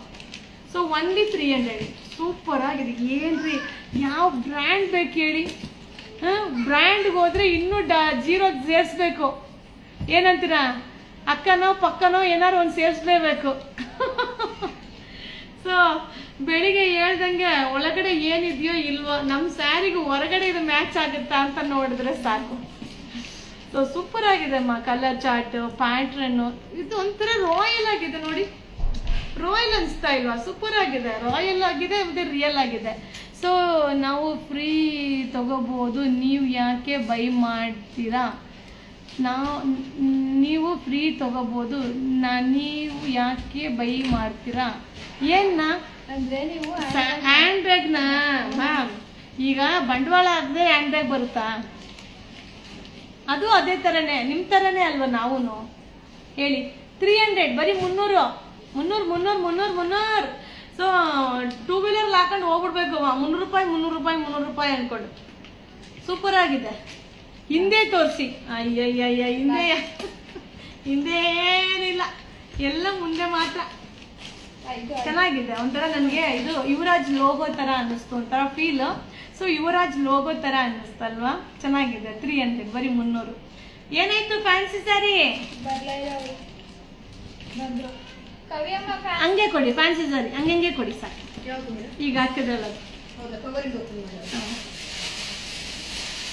ಸೊ ಓನ್ಲಿ 300 ಸೂಪರ್ ಆಗಿದೆ. ಏನ್ರಿ ಯಾವ ಬ್ರ್ಯಾಂಡ್ ಬೇಕು ಹೇಳಿ? ಬ್ರ್ಯಾಂಡ್ಗೆ ಹೋದ್ರೆ ಇನ್ನೂ 0 ಸೇರಿಸ್ಬೇಕು. ಏನಂತೀರಾ? ಅಕ್ಕನೋ ಪಕ್ಕನೋ ಏನಾರು ಒಂದು ಸೇರಿಸ್ಲೇಬೇಕು. ಸೊ ಬೆಳಿಗ್ಗೆ ಹೇಳ್ದಂಗೆ ಒಳಗಡೆ ಏನಿದೆಯೋ ಇಲ್ವೋ, ನಮ್ಮ ಸ್ಯಾರಿಗೂ ಹೊರಗಡೆ ಇದು ಮ್ಯಾಚ್ ಆಗುತ್ತಾ ಅಂತ ನೋಡಿದ್ರೆ ಸಾಕು. ಸೊ ಸೂಪರ್ ಆಗಿದೆ ಅಮ್ಮ. ಕಲರ್ ಚಾರ್ಟ್, ಪ್ಯಾಟ್ರನ್ನು ಇದು ಒಂಥರ ರಾಯಲ್ ಆಗಿದೆ ನೋಡಿ. ರಾಯಲ್ ಅನಿಸ್ತಾ ಇಲ್ವಾ? ಸೂಪರ್ ಆಗಿದೆ, ರಾಯಲ್ ಆಗಿದೆ ಮತ್ತು ರಿಯಲ್ ಆಗಿದೆ. ಸೊ ನಾವು ಫ್ರೀ ತಗೋಬೋದು, ನೀವು ಯಾಕೆ ಬೈ ಮಾಡ್ತೀರಾ? ನೀವು ಫ್ರೀ ತಗೋಬೋದು, ನೀವು ಯಾಕೆ ಬೈ ಮಾಡ್ತೀರಾ? ಏನ್ನ ಅಂದ್ರೆ ನೀವು ಹ್ಯಾಂಡ್ ಬ್ಯಾಗ್ನ ಮ್ಯಾಮ್? ಈಗ ಬಂಡವಾಳ ಆಗದೆ ಹ್ಯಾಂಡ್ ಬ್ಯಾಗ್ ಬರುತ್ತಾ? ಅದು ಅದೇ ಥರನೇ, ನಿಮ್ಮ ಥರನೇ ಅಲ್ವಾ ನಾವು ಹೇಳಿ. 300 ಬರೀ 300. ಸೊ 2 ವೀಲರ್ ಹಾಕೊಂಡು ಹೋಗ್ಬಿಡ್ಬೇಕು 300 ರೂಪಾಯಿ ಅನ್ಕೊಂಡು. ಸೂಪರ್ ಆಗಿದೆ. ಹಿಂದೆ ತೋರಿಸಿ. ಅಯ್ಯಯ್ಯ, ಹಿಂದೆ ಏನಿಲ್ಲ, ಎಲ್ಲ ಮುಂದೆ ಮಾತ್ರ. ಚೆನ್ನಾಗಿದೆ. ಒಂಥರ ನನಗೆ ಇದು ಯುವರಾಜ್ ಲೋಗೋ ಥರ ಅನ್ನಿಸ್ತು, ಒಂಥರ ಫೀಲ್. ಸೊ ಯುವರಾಜ್ ಲೋಗೋ ಥರ ಅನ್ನಿಸ್ತಲ್ವಾ? ಚೆನ್ನಾಗಿದೆ. 300 ಬರೀ 300. ಏನಾಯ್ತು ಫ್ಯಾನ್ಸಿ ಸ್ಯಾರಿ? ಹಂಗೆ ಕೊಡಿ ಫ್ಯಾನ್ಸಿ ಸ್ಯಾರಿ, ಹಂಗೆ ಕೊಡಿ ಸಾಕು. ಈಗ ಹಾಕಿದ್ರಲ್ಲ.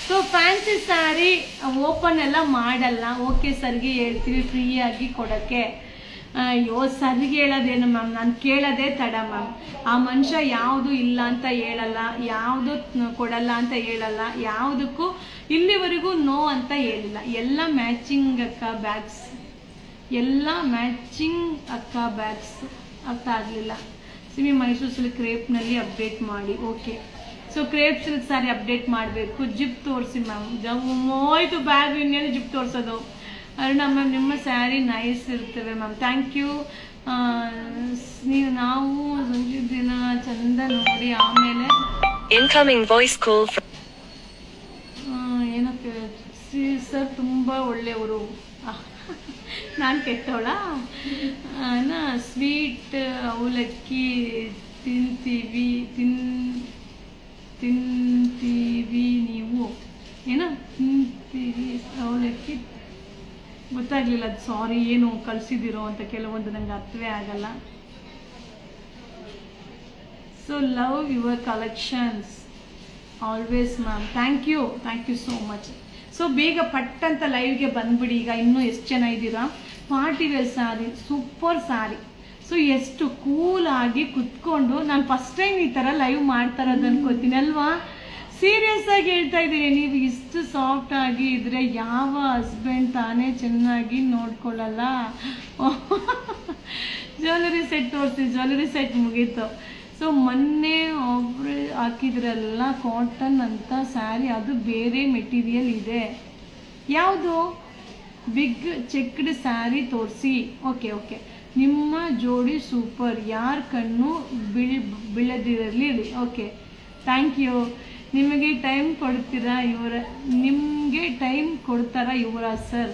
ಸೊ ಫ್ಯಾನ್ಸಿ ಸ್ಯಾರಿ ಓಪನ್ ಎಲ್ಲ ಮಾಡಲ್ಲ. ಓಕೆ ಸರ್ಗೆ ಹೇಳ್ತೀವಿ ಫ್ರೀಯಾಗಿ ಕೊಡೋಕ್ಕೆ. ಅಯ್ಯೋ ಸರ್ಗೆ ಹೇಳೋದೇನು ಮ್ಯಾಮ್, ನಾನು ಕೇಳೋದೇ ತಡ ಮ್ಯಾಮ್. ಆ ಮನುಷ್ಯ ಯಾವುದು ಇಲ್ಲ ಅಂತ ಹೇಳಲ್ಲ, ಯಾವುದು ಕೊಡಲ್ಲ ಅಂತ ಹೇಳಲ್ಲ, ಯಾವುದಕ್ಕೂ ಇಲ್ಲಿವರೆಗೂ ನೋ ಅಂತ ಹೇಳಿಲ್ಲ. ಎಲ್ಲ ಮ್ಯಾಚಿಂಗ್ ಅಕ್ಕ ಬ್ಯಾಗ್ಸ್, ಎಲ್ಲ ಮ್ಯಾಚಿಂಗ್ ಅಕ್ಕ ಬ್ಯಾಗ್ಸ್. ಅರ್ಥ ಆಗಲಿಲ್ಲ. ಸಿಮಿ ಮೈಸೂರು ಸಿಲ್ಕ್ ಕ್ರೇಪ್ನಲ್ಲಿ ಅಪ್ಡೇಟ್ ಮಾಡಿ. Okay. So crepe silk saree update ಮಾಡಬೇಕು. ಜಿಪ್ ತೋರಿಸಿ ಮ್ಯಾಮ್. ಹೋಯ್ತು ಬ್ಯಾಗ್, ಇನ್ನೇನು ಜಿಪ್ ತೋರಿಸೋದು? ಅರುಣ ಮ್ಯಾಮ್, ನಿಮ್ಮ ಸ್ಯಾರಿ ನೈಸ್ ಇರ್ತವೆ ಮ್ಯಾಮ್. Thank you. ನಾವು ಸಂಜೆ ದಿನ ಚಂದ ನೋಡಿ ಆಮೇಲೆ ಇನ್ಕಮಿಂಗ್ ವಾಯ್ಸ್ ಕಾಲ್. ಏನಕ್ಕೆ ಸರ್ ತುಂಬ ಒಳ್ಳೆಯವರು. ನಾನು ಕೆಟ್ಟವಳ? ಸ್ವೀಟ್ ಅವಲಕ್ಕಿ ತಿಂತೀವಿ ನೀವು ಏನೋ ತಿಂತೀವಿ ಅವಲಕ್ಕಿ ಗೊತ್ತಾಗ್ಲಿಲ್ಲ. ಅದು ಸಾರಿ, ಏನು ಕಳಿಸಿದಿರೋ ಅಂತ ಕೆಲವೊಂದು ನಂಗೆ ಅರ್ಥವೇ ಆಗಲ್ಲ. So love your collections always ma'am. Thank you so much. So ಬೇಗ ಪಟ್ಟಂತ ಲೈವ್ಗೆ ಬಂದ್ಬಿಡಿ. ಈಗ ಇನ್ನೂ ಎಷ್ಟು ಜನ ಇದ್ದೀರಾ? Party wear saree, super saree. So ಎಷ್ಟು ಕೂಲಾಗಿ ಕುತ್ಕೊಂಡು, ನಾನು ಫಸ್ಟ್ ಟೈಮ್ ಈ ಥರ ಲೈವ್ ಮಾಡ್ತಾ ಇರೋದು ಅನ್ಕೋತೀನಿ ಅಲ್ವಾ? ಸೀರಿಯಸ್ ಆಗಿ ಹೇಳ್ತಾ ಇದ್ದೀನಿ. ನೀವು ಇಷ್ಟು ಸಾಫ್ಟ್ ಆಗಿ ಇದ್ರೆ ಯಾವ ಹಸ್ಬೆಂಡ್ ತಾನೇ ಚೆನ್ನಾಗಿ ನೋಡ್ಕೊಳ್ಳಲ್ಲ? ಜ್ಯುವೆಲರಿ ಸೆಟ್ ತೋರಿಸಿ. ಜ್ಯುವೆಲರಿ ಸೆಟ್ ಮುಗೀತು. ಸೊ ಮೊನ್ನೆ ಒಬ್ರು ಹಾಕಿದ್ರಲ್ಲ ಕಾಟನ್ ಅಂತ ಸ್ಯಾರಿ, ಅದು ಬೇರೆ ಮೆಟೀರಿಯಲ್ ಇದೆ. ಯಾವುದು? ಬಿಗ್ ಚೆಕ್ಡ್ ಸ್ಯಾರಿ ತೋರಿಸಿ. ಓಕೆ ಓಕೆ, ನಿಮ್ಮ ಜೋಡಿ ಸೂಪರ್, ಯಾರ ಕಣ್ಣು ಬೀಳದಿರಲಿ. Okay, thank you. ನಿಮಗೆ ಟೈಮ್ ಕೊಡ್ತೀರಾ ನಿಮಗೆ ಟೈಮ್ ಕೊಡ್ತಾರಾ ಯುವರಾಜ್ ಸರ್?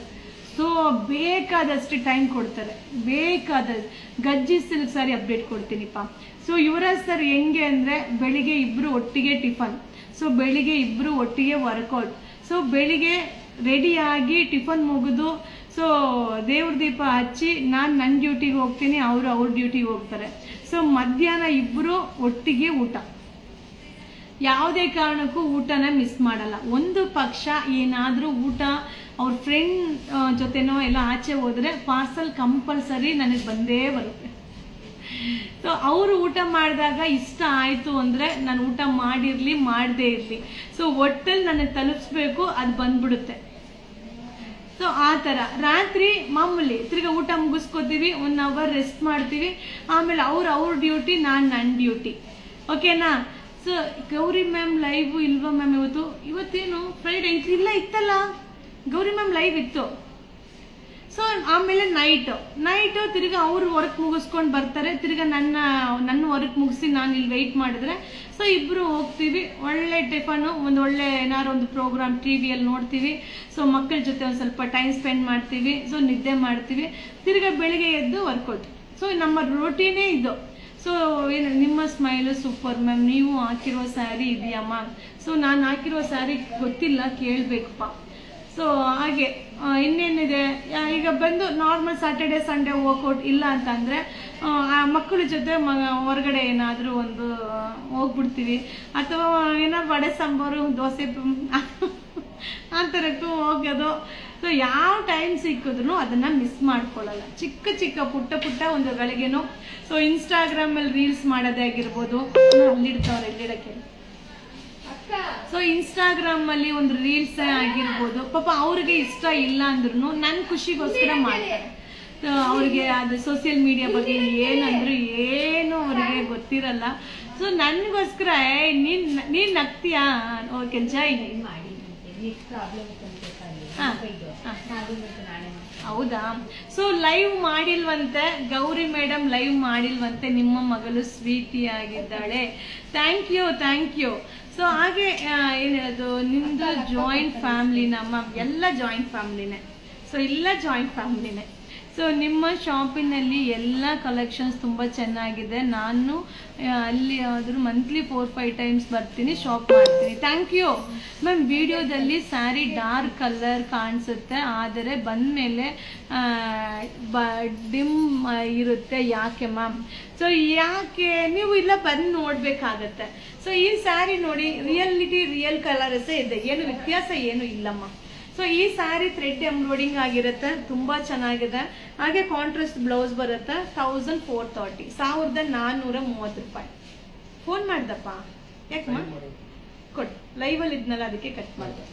ಸೊ ಬೇಕಾದಷ್ಟು ಟೈಮ್ ಕೊಡ್ತಾರೆ, ಗಜ್ಜಿ ಸಿಲ್ಕ್ ಸಾರಿ ಅಪ್ಡೇಟ್ ಕೊಡ್ತೀನಿಪ್ಪ. ಸೊ ಯುವರಾಜ್ ಸರ್ ಹೆಂಗೆ ಅಂದರೆ, ಬೆಳಿಗ್ಗೆ ಇಬ್ಬರು ಒಟ್ಟಿಗೆ ಟಿಫನ್, ಸೊ ಬೆಳಿಗ್ಗೆ ಇಬ್ಬರು ಒಟ್ಟಿಗೆ ವರ್ಕೌಟ್, ಸೊ ಬೆಳಿಗ್ಗೆ ರೆಡಿಯಾಗಿ ಟಿಫನ್ ಮುಗಿದು ಸೊ ದೇವ್ರ ದೀಪ ಹಚ್ಚಿ ನಾನು ನನ್ನ ಡ್ಯೂಟಿಗೆ ಹೋಗ್ತೀನಿ, ಅವರು ಅವ್ರ ಡ್ಯೂಟಿಗೆ ಹೋಗ್ತಾರೆ. ಸೊ ಮಧ್ಯಾಹ್ನ ಇಬ್ಬರು ಒಟ್ಟಿಗೆ ಊಟ, ಯಾವುದೇ ಕಾರಣಕ್ಕೂ ಊಟನ ಮಿಸ್ ಮಾಡಲ್ಲ. ಒಂದು ಪಕ್ಷ ಏನಾದರೂ ಊಟ ಅವ್ರ ಫ್ರೆಂಡ್ ಜೊತೆನೋ ಎಲ್ಲ ಆಚೆ ಹೋದರೆ ಪಾರ್ಸಲ್ ಕಂಪಲ್ಸರಿ ನನಗೆ ಬಂದೇ ಬರುತ್ತೆ. ಸೊ ಅವರು ಊಟ ಮಾಡಿದಾಗ ಇಷ್ಟ ಆಯಿತು ಅಂದರೆ ನಾನು ಊಟ ಮಾಡಿರಲಿ ಮಾಡದೇ ಇರಲಿ, ಸೊ ಒಟ್ಟಲ್ಲಿ ನನಗೆ ತಲುಪಿಸ್ಬೇಕು, ಅದು ಬಂದ್ಬಿಡುತ್ತೆ. ಸೊ ಆ ಥರ ರಾತ್ರಿ ಮಾಮೂಲಿ ತಿರ್ಗಿ ಊಟ ಮುಗಿಸ್ಕೋತೀವಿ, 1 hour ರೆಸ್ಟ್ ಮಾಡ್ತೀವಿ, ಆಮೇಲೆ ಅವ್ರ ಡ್ಯೂಟಿ, ನಾನು ನನ್ನ ಡ್ಯೂಟಿ. ಓಕೆನಾ? ಸೊ ಗೌರಿ ಮ್ಯಾಮ್ ಲೈವ್ ಇಲ್ವಾ ಮ್ಯಾಮ್? ಇವತ್ತೇನು ಫ್ರೈಡೆ ಇತ್ತಲ್ಲ, ಗೌರಿ ಮ್ಯಾಮ್ ಲೈವ್ ಇತ್ತು. ಸೊ ಆಮೇಲೆ ನೈಟು ತಿರ್ಗಿ ಅವ್ರು ವರ್ಕ್ ಮುಗಿಸ್ಕೊಂಡು ಬರ್ತಾರೆ, ತಿರ್ಗಿ ನನ್ನ ವರ್ಕ್ ಮುಗಿಸಿ ನಾನು ಇಲ್ಲಿ ವೆಯ್ಟ್ ಮಾಡಿದ್ರೆ, ಸೊ ಇಬ್ಬರು ಹೋಗ್ತೀವಿ, ಒಳ್ಳೆ ಟಿಫನು, ಒಂದು ಒಳ್ಳೆ ಏನಾರು ಒಂದು ಪ್ರೋಗ್ರಾಮ್ ಟಿವಿಯಲ್ಲಿ ನೋಡ್ತೀವಿ, ಸೊ ಮಕ್ಕಳ ಜೊತೆ ಒಂದು ಸ್ವಲ್ಪ ಟೈಮ್ ಸ್ಪೆಂಡ್ ಮಾಡ್ತೀವಿ, ಸೊ ನಿದ್ದೆ ಮಾಡ್ತೀವಿ, ತಿರ್ಗಿ ಬೆಳಿಗ್ಗೆ ಎದ್ದು ವರ್ಕೌಟ್. ಸೊ ನಮ್ಮ ರೋಟೀನೇ ಇದು. ಸೊ ಏನು ನಿಮ್ಮ ಸ್ಮೈಲು ಸೂಪರ್ ಮ್ಯಾಮ್, ನೀವು ಹಾಕಿರೋ ಸ್ಯಾರಿ ಇದೆಯಮ್ಮ? ಸೊ ನಾನು ಹಾಕಿರೋ ಸ್ಯಾರಿ ಗೊತ್ತಿಲ್ಲ, ಕೇಳಬೇಕಪ್ಪ. ಸೊ ಹಾಗೆ ಇನ್ನೇನಿದೆ, ಈಗ ಬಂದು ನಾರ್ಮಲ್ ಸ್ಯಾಟರ್ಡೆ ಸಂಡೇ ವರ್ಕೌಟ್ ಇಲ್ಲ ಅಂತಂದರೆ ಮಕ್ಕಳ ಜೊತೆ ಹೊರಗಡೆ ಏನಾದರೂ ಒಂದು ಹೋಗ್ಬಿಡ್ತೀವಿ, ಅಥವಾ ಏನಾದ್ರು ವಡೆ ಸಾಂಬಾರು ದೋಸೆ ಆ ಥರಕ್ಕೂ ಹೋಗೋದು. ಸೊ ಯಾವ ಟೈಮ್ ಸಿಕ್ಕಿದ್ರು ಅದನ್ನು ಮಿಸ್ ಮಾಡ್ಕೊಳ್ಳಲ್ಲ. ಚಿಕ್ಕ ಪುಟ್ಟ ಒಂದು ಗಳಿಗೆನೋ ಸೊ ಇನ್ಸ್ಟಾಗ್ರಾಮಲ್ಲಿ ರೀಲ್ಸ್ ಮಾಡೋದೇ ಆಗಿರ್ಬೋದು, ಅಲ್ಲಿಡ್ತಾವ್ರೆ ಎಲ್ಲಿಡಕ್ಕೆ. ಸೊ ಇನ್ಸ್ಟಾಗ್ರಾಮಲ್ಲಿ ಒಂದು ರೀಲ್ಸ್ ಆಗಿರ್ಬೋದು, ಪಾಪ ಅವ್ರಿಗೆ ಇಷ್ಟ ಇಲ್ಲ ಅಂದ್ರೂ ನನ್ನ ಖುಷಿಗೋಸ್ಕರ ಮಾಡ್ತಾರೆ. ಅವ್ರಿಗೆ ಅದು ಸೋಷಿಯಲ್ ಮೀಡಿಯಾ ಬಗ್ಗೆ ಏನಂದ್ರು ಏನು ಅವ್ರಿಗೆ ಗೊತ್ತಿರಲ್ಲ. ಸೊ ನನಗೋಸ್ಕರ ನೀನು ನಗ್ತೀಯಾ? ಓಕೆ ಜೈ. ಹೌದಾ? ಸೊ ಲೈವ್ ಮಾಡಿಲ್ವಂತೆ ಗೌರಿ ಮೇಡಮ್, ಲೈವ್ ಮಾಡಿಲ್ವಂತೆ. ನಿಮ್ಮ ಮಗಳು ಸ್ವೀಟಿ ಆಗಿದ್ದಾಳೆ. Thank you. ಸೊ ಹಾಗೆ ಏನದು ನಿಮ್ಮದು ಜಾಯಿಂಟ್ ಫ್ಯಾಮ್ಲಿನ ಮ್ಯಾಮ್? ಎಲ್ಲ ಜಾಯಿಂಟ್ ಫ್ಯಾಮ್ಲಿನೇ. ಸೊ ಇಲ್ಲ ಜಾಯಿಂಟ್ ಫ್ಯಾಮ್ಲಿನೇ. ಸೊ ನಿಮ್ಮ ಶಾಪಿನಲ್ಲಿ ಎಲ್ಲ ಕಲೆಕ್ಷನ್ಸ್ ತುಂಬ ಚೆನ್ನಾಗಿದೆ. ನಾನು ಅಲ್ಲಿ ಆದರೂ ಮಂತ್ಲಿ 4-5 ಟೈಮ್ಸ್ ಬರ್ತೀನಿ, ಶಾಪ್ ಮಾಡ್ತೀನಿ. Thank you ma'am. ವಿಡಿಯೋದಲ್ಲಿ ಸ್ಯಾರಿ ಡಾರ್ಕ್ ಕಲರ್ ಕಾಣಿಸುತ್ತೆ, ಆದರೆ ಬಂದಮೇಲೆ ಡಿಮ್ ಇರುತ್ತೆ, ಯಾಕೆ ಮ್ಯಾಮ್? ಸೊ ಯಾಕೆ ನೀವು ಇಲ್ಲ ಬಂದು ನೋಡಬೇಕಾಗತ್ತೆ. ಸೊ ಈ ಸ್ಯಾರಿ ನೋಡಿ, ರಿಯಲ್ ಕಲರ್ಸೇ ಇದೆ, ಏನು ವ್ಯತ್ಯಾಸ ಏನು ಇಲ್ಲಮ್ಮ. ಸೊ ಈ ಸ್ಯಾರಿ ಥ್ರೆಡ್ ಎಂಬ್ರಾಯ್ಡಿಂಗ್ ಆಗಿರುತ್ತೆ, ತುಂಬ ಚೆನ್ನಾಗಿದೆ. ಹಾಗೆ ಕಾಂಟ್ರಾಸ್ಟ್ ಬ್ಲೌಸ್ ಬರುತ್ತೆ. 1430, 1430 ರೂಪಾಯಿ. ಫೋನ್ ಮಾಡ್ದಪ್ಪ, ಯಾಕಮ್ಮ? ಕೊಟ್ಟು ಲೈವಲ್ಲಿ ಇದ್ನಲ್ಲ, ಅದಕ್ಕೆ ಕಟ್ ಮಾಡಿದೆ.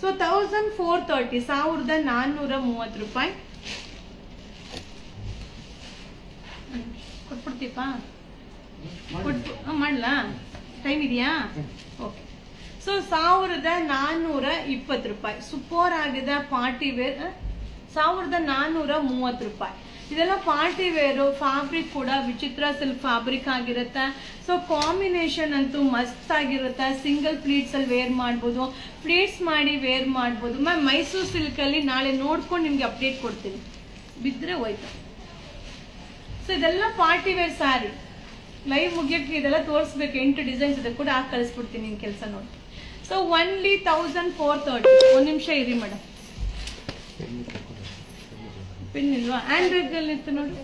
ಸೊ 1430, 1430 ರೂಪಾಯಿ ಕೊಟ್ಬಿಡ್ತೀಪ್ಪ. ಮಾಡ್ಲಾ? ಟೈಮ್ ಇದೆಯಾ? ಓಕೆ. ಸೊ 1420 ರೂಪಾಯಿ. ಸೂಪರ್ ಆಗಿದೆ ಪಾರ್ಟಿ ವೇರ್. 1430 ರೂಪಾಯಿ. ಇದೆಲ್ಲ ಪಾರ್ಟಿ ವೇರು. ಫ್ಯಾಬ್ರಿಕ್ ಕೂಡ ವಿಚಿತ್ರ ಸಿಲ್ಕ್ ಫ್ಯಾಬ್ರಿಕ್ ಆಗಿರುತ್ತೆ. ಸೊ ಕಾಂಬಿನೇಷನ್ ಅಂತೂ ಮಸ್ತ್ ಆಗಿರುತ್ತೆ. ಸಿಂಗಲ್ ಪ್ಲೀಟ್ಸಲ್ಲಿ ವೇರ್ ಮಾಡ್ಬೋದು, ಪ್ಲೀಟ್ಸ್ ಮಾಡಿ ವೇರ್ ಮಾಡ್ಬೋದು. ಮ್ಯಾಮ್ ಮೈಸೂರು ಸಿಲ್ಕಲ್ಲಿ ನಾಳೆ ನೋಡ್ಕೊಂಡು ನಿಮಗೆ ಅಪ್ಡೇಟ್ ಕೊಡ್ತೀನಿ, ಬಿದ್ದರೆ ಹೋಯ್ತು. ಸೊ ಇದೆಲ್ಲ ಪಾರ್ಟಿ ವೇರ್ ಸ್ಯಾರಿ. ಲೈವ್ ಮುಗಿಯೋಕ್ಕೆ ಇದೆಲ್ಲ ತೋರಿಸ್ಬೇಕು, 8 ಡಿಸೈನ್ಸ್ ಇದೆ ಕೂಡ, ಹಾಕಿ ಕಳಿಸ್ಬಿಡ್ತೀನಿ ನಿನ್ನ ಕೆಲಸ ನೋಡಿ. So only 1430. ಒಂದು ನಿಮಿಷ ಇರಿ ಮೇಡಮ್, ಪಿನ್ ಇಲ್ವಾ? ಹ್ಯಾಂಡ್ ಬ್ಯಾಗಲ್ಲಿ ಇತ್ತು ನೋಡಿ.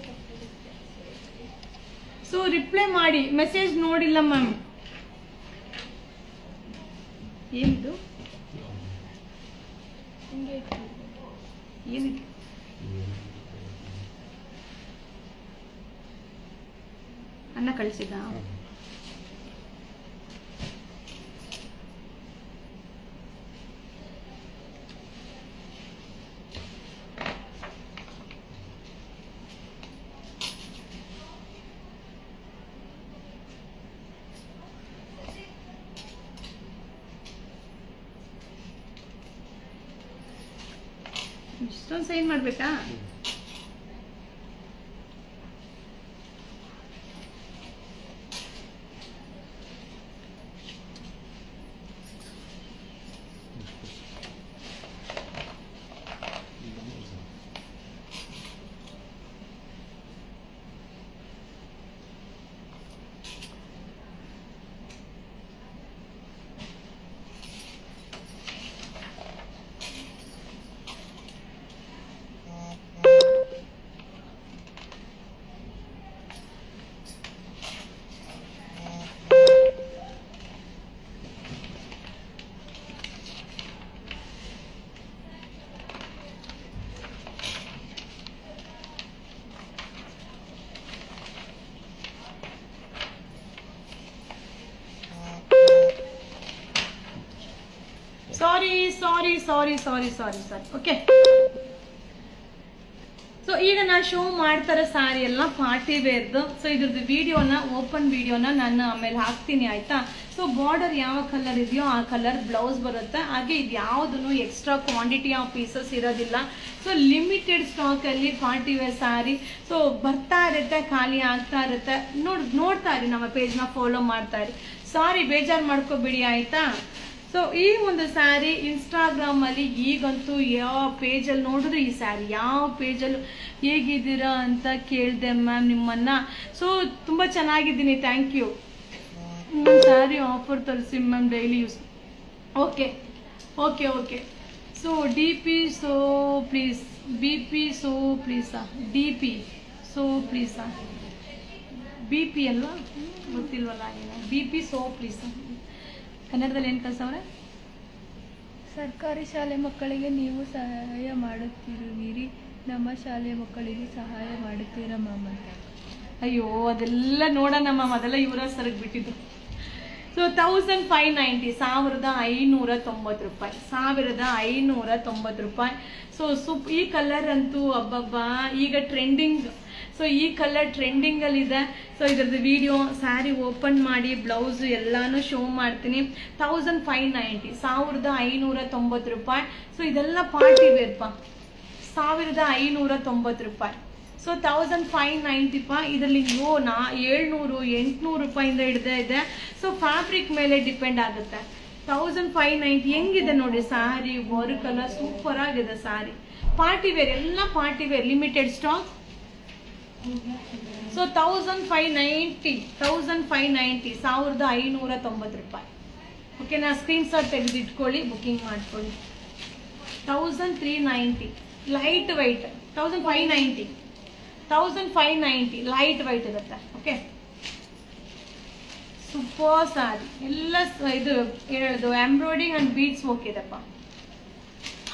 ಸೊ ರಿಪ್ಲೈ ಮಾಡಿ, ಮೆಸೇಜ್ ನೋಡಿಲ್ಲ ಮ್ಯಾಮ್. ಏನಿದು? ಏನಿದೆ? ಅನ್ನ ಕಳಿಸಿದ? ಇಷ್ಟೊಂದು ಸೈನ್ ಮಾಡಬೇಕಾ? ಸಾರಿ ಓಕೆ. ಸೊ ಈಗ ನಾನು ಶೋ ಮಾಡ್ತಾರೆ ಸಾರಿ ಎಲ್ಲ ಪಾರ್ಟಿ ವೇರ್ದು. ಸೊ ಇದ್ರದ್ದು ವಿಡಿಯೋನ ಓಪನ್ ವಿಡಿಯೋನ ನಾನು ಆಮೇಲೆ ಹಾಕ್ತೀನಿ ಆಯ್ತಾ. ಸೊ ಬಾರ್ಡರ್ ಯಾವ ಕಲರ್ ಇದೆಯೋ ಆ ಕಲರ್ ಬ್ಲೌಸ್ ಬರುತ್ತೆ. ಹಾಗೆ ಇದು ಯಾವುದೂ ಎಕ್ಸ್ಟ್ರಾ ಕ್ವಾಂಟಿಟಿ ಆಫ್ ಪೀಸಸ್ ಇರೋದಿಲ್ಲ. ಸೊ ಲಿಮಿಟೆಡ್ ಸ್ಟಾಕಲ್ಲಿ ಪಾರ್ಟಿ ವೇರ್ ಸ್ಯಾರಿ ಸೊ ಬರ್ತಾ ಇರುತ್ತೆ, ಖಾಲಿ ಆಗ್ತಾ ಇರುತ್ತೆ. ನೋಡ್ತಾ ಇರಿ, ನಮ್ಮ ಪೇಜ್ನ ಫಾಲೋ ಮಾಡ್ತಾ ಇರಿ. ಸಾರಿ ಬೇಜಾರು ಮಾಡ್ಕೋಬೇಡಿ ಆಯ್ತಾ. ಸೊ ಈ ಒಂದು ಸ್ಯಾರಿ ಇನ್ಸ್ಟಾಗ್ರಾಮಲ್ಲಿ ಈಗಂತೂ ಯಾವ ಪೇಜಲ್ಲಿ ನೋಡಿದ್ರೆ ಈ ಸ್ಯಾರಿ ಯಾವ ಪೇಜಲ್ಲೂ ಹೇಗಿದ್ದೀರಾ ಅಂತ ಕೇಳಿದೆ ಮ್ಯಾಮ್ ನಿಮ್ಮನ್ನ. ಸೊ ತುಂಬ ಚೆನ್ನಾಗಿದ್ದೀನಿ, ಥ್ಯಾಂಕ್ ಯು. ಸ್ಯಾರಿ ಆಫರ್ ತರಿಸಿ ma'am, daily use. Okay okay okay. So D P so please, B P so ಪ್ಲೀಸಾ, ಡಿ ಪಿ ಸೋ ಪ್ಲೀಸಾ, ಬಿ ಪಿ ಅಲ್ವಾ ಗೊತ್ತಿಲ್ವಲ್ಲ ಏನು, ಬಿ ಪಿ ಸೋ ಪ್ಲೀಸಾ. ಕನ್ನಡದಲ್ಲಿ ಏನು ಕಳ್ಸವ್ರೆ? ಸರ್ಕಾರಿ ಶಾಲೆ ಮಕ್ಕಳಿಗೆ ನೀವು ಸಹಾಯ ಮಾಡುತ್ತಿರುವಿರಿ, ನಮ್ಮ ಶಾಲೆಯ ಮಕ್ಕಳಿಗೆ ಸಹಾಯ ಮಾಡುತ್ತೀರಾ ಮ್ಯಾಮ್ ಅಂತ. ಅಯ್ಯೋ ಅದೆಲ್ಲ ನೋಡೋಣ ಮ್ಯಾಮ್, ಅದೆಲ್ಲ ಇವರ ಸರಗ್ ಬಿಟ್ಟಿದ್ದು. ಸೊ 1590, 1590 ರೂಪಾಯಿ, 1590 ರೂಪಾಯಿ. ಸೊ ಈ ಕಲರ್ ಅಂತೂ ಅಬ್ಬಬ್ಬಾ ಈಗ ಟ್ರೆಂಡಿಂಗ್. ಸೊ ಈ ಕಲರ್ ಟ್ರೆಂಡಿಂಗಲ್ಲಿದೆ. ಸೊ ಇದ್ರದ್ದು ವಿಡಿಯೋ ಸ್ಯಾರಿ ಓಪನ್ ಮಾಡಿ ಬ್ಲೌಸ್ ಎಲ್ಲಾನು ಶೋ ಮಾಡ್ತೀನಿ. 1590, 1590 ರೂಪಾಯಿ. ಸೊ ಇದೆಲ್ಲ ಪಾರ್ಟಿ ವೇರ್ಪ, 1590 ರೂಪಾಯಿ. ಸೊ 1590 ಇದರಲ್ಲಿ 700 800 ರೂಪಾಯಿಂದ ಹಿಡ್ದೇ ಇದೆ. ಸೊ ಫ್ಯಾಬ್ರಿಕ್ ಮೇಲೆ ಡಿಪೆಂಡ್ ಆಗುತ್ತೆ. 1590 ಹೆಂಗಿದೆ ನೋಡಿ ಸ್ಯಾರಿ, ವರ್ಕ್ ಎಲ್ಲ ಸೂಪರ್ ಆಗಿದೆ ಸ್ಯಾರಿ. ಪಾರ್ಟಿ ವೇರ್, ಎಲ್ಲ party wear, limited stock. So 1590, 1590 ರೂಪಾಯಿ. ಓಕೆ, ನಾ ಸ್ಕ್ರೀನ್ಶಾಟ್ ತೆಗೆದಿಟ್ಕೊಳ್ಳಿ, ಬುಕ್ಕಿಂಗ್ ಮಾಡ್ಕೊಳ್ಳಿ. 1390 ಲೈಟ್ ವೈಟ್, 1590 ಲೈಟ್ ವೈಟ್ ಇರುತ್ತೆ. Okay, super sari. ಎಲ್ಲ ಇದು ಹೇಳೋದು ಎಂಬ್ರಾಯ್ಡಿಂಗ್ ಅಂಡ್ ಬೀಡ್ಸ್ ಹೋಗಿದೆಪ್ಪ.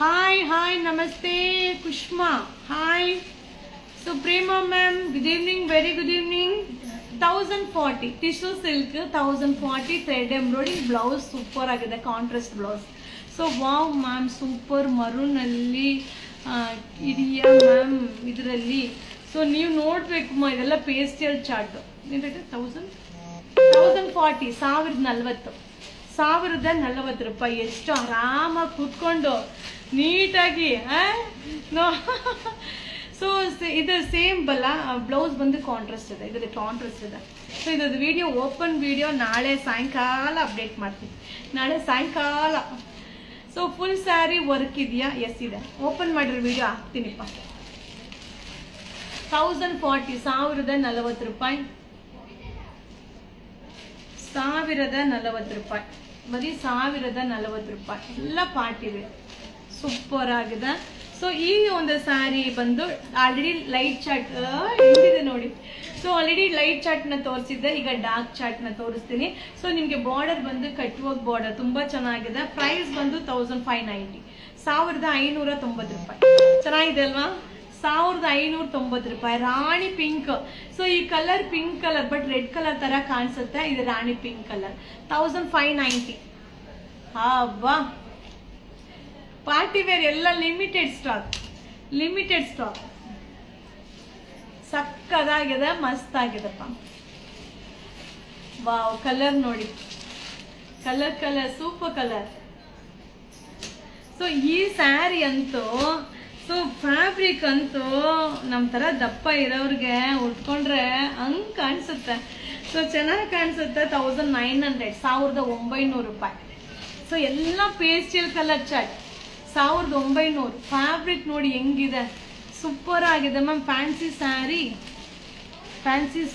ಹಾಯ್ ನಮಸ್ತೆ Kushma, hi. So Prema ma'am, good evening, very good evening. 1040 tissue silk, 1040 thread embroidering blouse super ಆಗಿದೆ, contrast blouse. So wow ma'am, super ಮರೂನಲ್ಲಿ ಇದೆಯಾ ಮ್ಯಾಮ್ ಇದರಲ್ಲಿ. ಸೊ ನೀವು ನೋಡಬೇಕು ಇದೆಲ್ಲ ಪೇಸ್ಟಲ್ ಚಾರ್ಟ್. ಏನು ರೇಟ್? 1040, 1040 ರೂಪಾಯಿ. ಎಷ್ಟು ಆರಾಮಾಗಿ ಕೂತ್ಕೊಂಡು ನೀಟಾಗಿ. ಸೊ ಇದು ಸೇಮ್ ಬಲ್ಲ, ಬ್ಲೌಸ್ ಬಂದು ಕಾಂಟ್ರಾಸ್ಟ್ ಇದೆ, ಇದ್ರದ್ದು ಕಾಂಟ್ರಾಸ್ಟ್ ಇದೆ. ಸೊ ಇದ್ರದ್ದು ವಿಡಿಯೋ ಓಪನ್ ವಿಡಿಯೋ ನಾಳೆ ಸಾಯಂಕಾಲ ಅಪ್ಡೇಟ್ ಮಾಡ್ತೀನಿ, ನಾಳೆ ಸಾಯಂಕಾಲ. ಸೊ ಫುಲ್ ಸ್ಯಾರಿ ವರ್ಕ್ ಇದೆಯಾ? ಎಸ್ ಇದೆ, ಓಪನ್ ಮಾಡಿರೋ ವಿಡಿಯೋ ಹಾಕ್ತೀನಿಪ್ಪ. 1040, 1040 ರೂಪಾಯಿ, 1040 ರೂಪಾಯಿ, ಬರೀ 1040 ರೂಪಾಯಿ. ಎಲ್ಲ ಪಾರ್ಟಿ ವೇರ್ ಸೂಪರ್ ಆಗಿದೆ. ಸೊ ಈ ಒಂದು ಸ್ಯಾರಿ ಬಂದು ಆಲ್ರೆಡಿ ಲೈಟ್ ಚಾರ್ಟ್ ಹೆಂಗಿದೆ ನೋಡಿ. ಸೊ ಆಲ್ರೆಡಿ ಲೈಟ್ ಚಾರ್ಟ್ನ ತೋರಿಸಿದ್ದೆ, ಈಗ ಡಾರ್ಕ್ ಚಾರ್ಟ್ನ ತೋರಿಸ್ತೀನಿ. ಸೊ ನಿಮಗೆ ಬಾರ್ಡರ್ ಬಂದು ಕಟ್ ವರ್ಕ್ ಬಾರ್ಡರ್ ತುಂಬ ಚೆನ್ನಾಗಿದೆ. ಪ್ರೈಸ್ ಬಂದು 1590, 1590 ರೂಪಾಯಿ. ಚೆನ್ನಾಗಿದೆ ಅಲ್ವಾ? 1590 ರೂಪಾಯಿ. ರಾಣಿ ಪಿಂಕ್. ಸೊ ಈ colour pink colour, but red colour ತರ ಕಾಣಿಸುತ್ತೆ. ಇದು ರಾಣಿ ಪಿಂಕ್ ಕಲರ್. 1590. ಹಬ್ಬಾ, ಪಾರ್ಟಿ ವೇರ್ ಎಲ್ಲ ಲಿಮಿಟೆಡ್ ಸ್ಟಾಕ್. ಸಕ್ಕದಾಗಿದೆ, ಮಸ್ತ್ ಆಗಿದೆಪ್ಪ. ವಾವ್, ಕಲರ್ ನೋಡಿ, ಕಲರ್ ಸೂಪರ್ ಕಲರ್. ಸೊ ಈ ಸ್ಯಾರಿ ಅಂತೂ ಸೊ ಫ್ಯಾಬ್ರಿಕ್ ಅಂತೂ ನಮ್ಮ ಥರ ದಪ್ಪ ಇರೋರಿಗೆ ಉಟ್ಕೊಂಡ್ರೆ ಹಂಗೆ ಕಾಣಿಸುತ್ತೆ. ಸೊ ಚೆನ್ನಾಗಿ ಕಾಣಿಸುತ್ತೆ. 1900 ರೂಪಾಯಿ. ಸೊ ಎಲ್ಲ ಪೇಸ್ಟಲ್ ಕಲರ್ ಚಾರ್ಟ್ 1900. ಫ್ಯಾಬ್ರಿಕ್ ನೋಡಿ ಹೆಂಗಿದೆ, ಸೂಪರ್ ಆಗಿದೆ ma'am. Fancy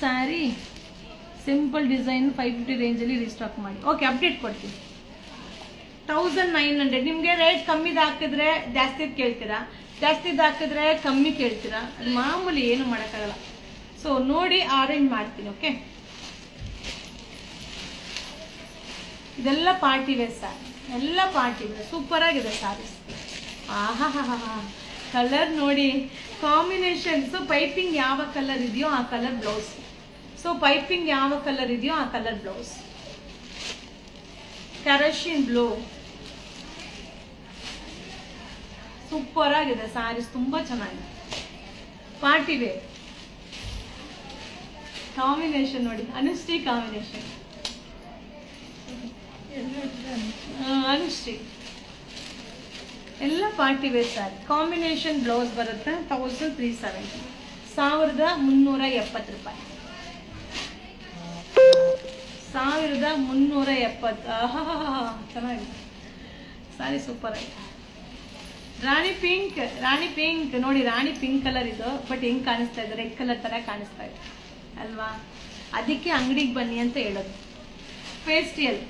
sari simple design 550 ರೇಂಜಲ್ಲಿ ರೀಸ್ಟಾಕ್ ಮಾಡಿ. ಓಕೆ, ಅಪ್ಡೇಟ್ ಕೊಡ್ತೀನಿ. 1900. ನಿಮಗೆ ರೇಟ್ ಕಮ್ಮಿದು ಹಾಕಿದ್ರೆ ಜಾಸ್ತಿದು ಕೇಳ್ತೀರಾ, ಜಾಸ್ತಿದು ಹಾಕಿದ್ರೆ ಕಮ್ಮಿ ಕೇಳ್ತೀರಾ, ಅದು ಮಾಮೂಲಿ, ಏನು ಮಾಡೋಕ್ಕಾಗಲ್ಲ. ಸೊ ನೋಡಿ ಅರೇಂಜ್ ಮಾಡ್ತೀನಿ. ಓಕೆ, ಇದೆಲ್ಲ ಪಾರ್ಟಿ ವೇರ್ ಸ್ಯಾರಿ, ಎಲ್ಲ ಪಾರ್ಟಿ ವೇರ್, ಸೂಪರ್ ಆಗಿದೆ ಸ್ಯಾರೀಸ್. ಆಹಾ, ಕಲರ್ ನೋಡಿ, ಕಾಂಬಿನೇಷನ್. ಸೊ ಪೈಪಿಂಗ್ ಯಾವ ಕಲರ್ ಇದೆಯೋ ಆ ಕಲರ್ ಬ್ಲೌಸ್. ಸೊ ಪೈಪಿಂಗ್ ಯಾವ ಕಲರ್ ಇದೆಯೋ ಆ ಕಲರ್ ಬ್ಲೌಸ್. ಕ್ಯಾರಶಿನ್ ಬ್ಲೂ, ಸೂಪರ್ ಆಗಿದೆ ಸ್ಯಾರೀಸ್, ತುಂಬಾ ಚೆನ್ನಾಗಿದೆ. ಪಾರ್ಟಿ ವೇರ್ ಕಾಂಬಿನೇಷನ್ ನೋಡಿ, ಅನುಶ್ರೀ ಕಾಂಬಿನೇಷನ್, ಅನುಶ್ರೀ ಎಲ್ಲ party wear saree. Combination blouse ಬರುತ್ತೆ. 1370, 1370 ರೂಪಾಯಿ. 1370. ಚೆನ್ನಾಗಿದೆ ಸ್ಯಾರಿ, ಸೂಪರ್ ಆಗಿದೆ. ರಾಣಿ ಪಿಂಕ್ ನೋಡಿ, ರಾಣಿ ಪಿಂಕ್ ಕಲರ್ ಇದು. ಬಟ್ ಹೆಂಗ್ ಕಾಣಿಸ್ತಾ ಇದೆ, ರೆಡ್ ಕಲರ್ ತರ ಕಾಣಿಸ್ತಾ ಇದೆ ಅಲ್ವಾ? ಅದಕ್ಕೆ ಅಂಗಡಿಗೆ ಬನ್ನಿ ಅಂತ ಹೇಳೋದು. ಪೇಸ್ಟಿಯಲ್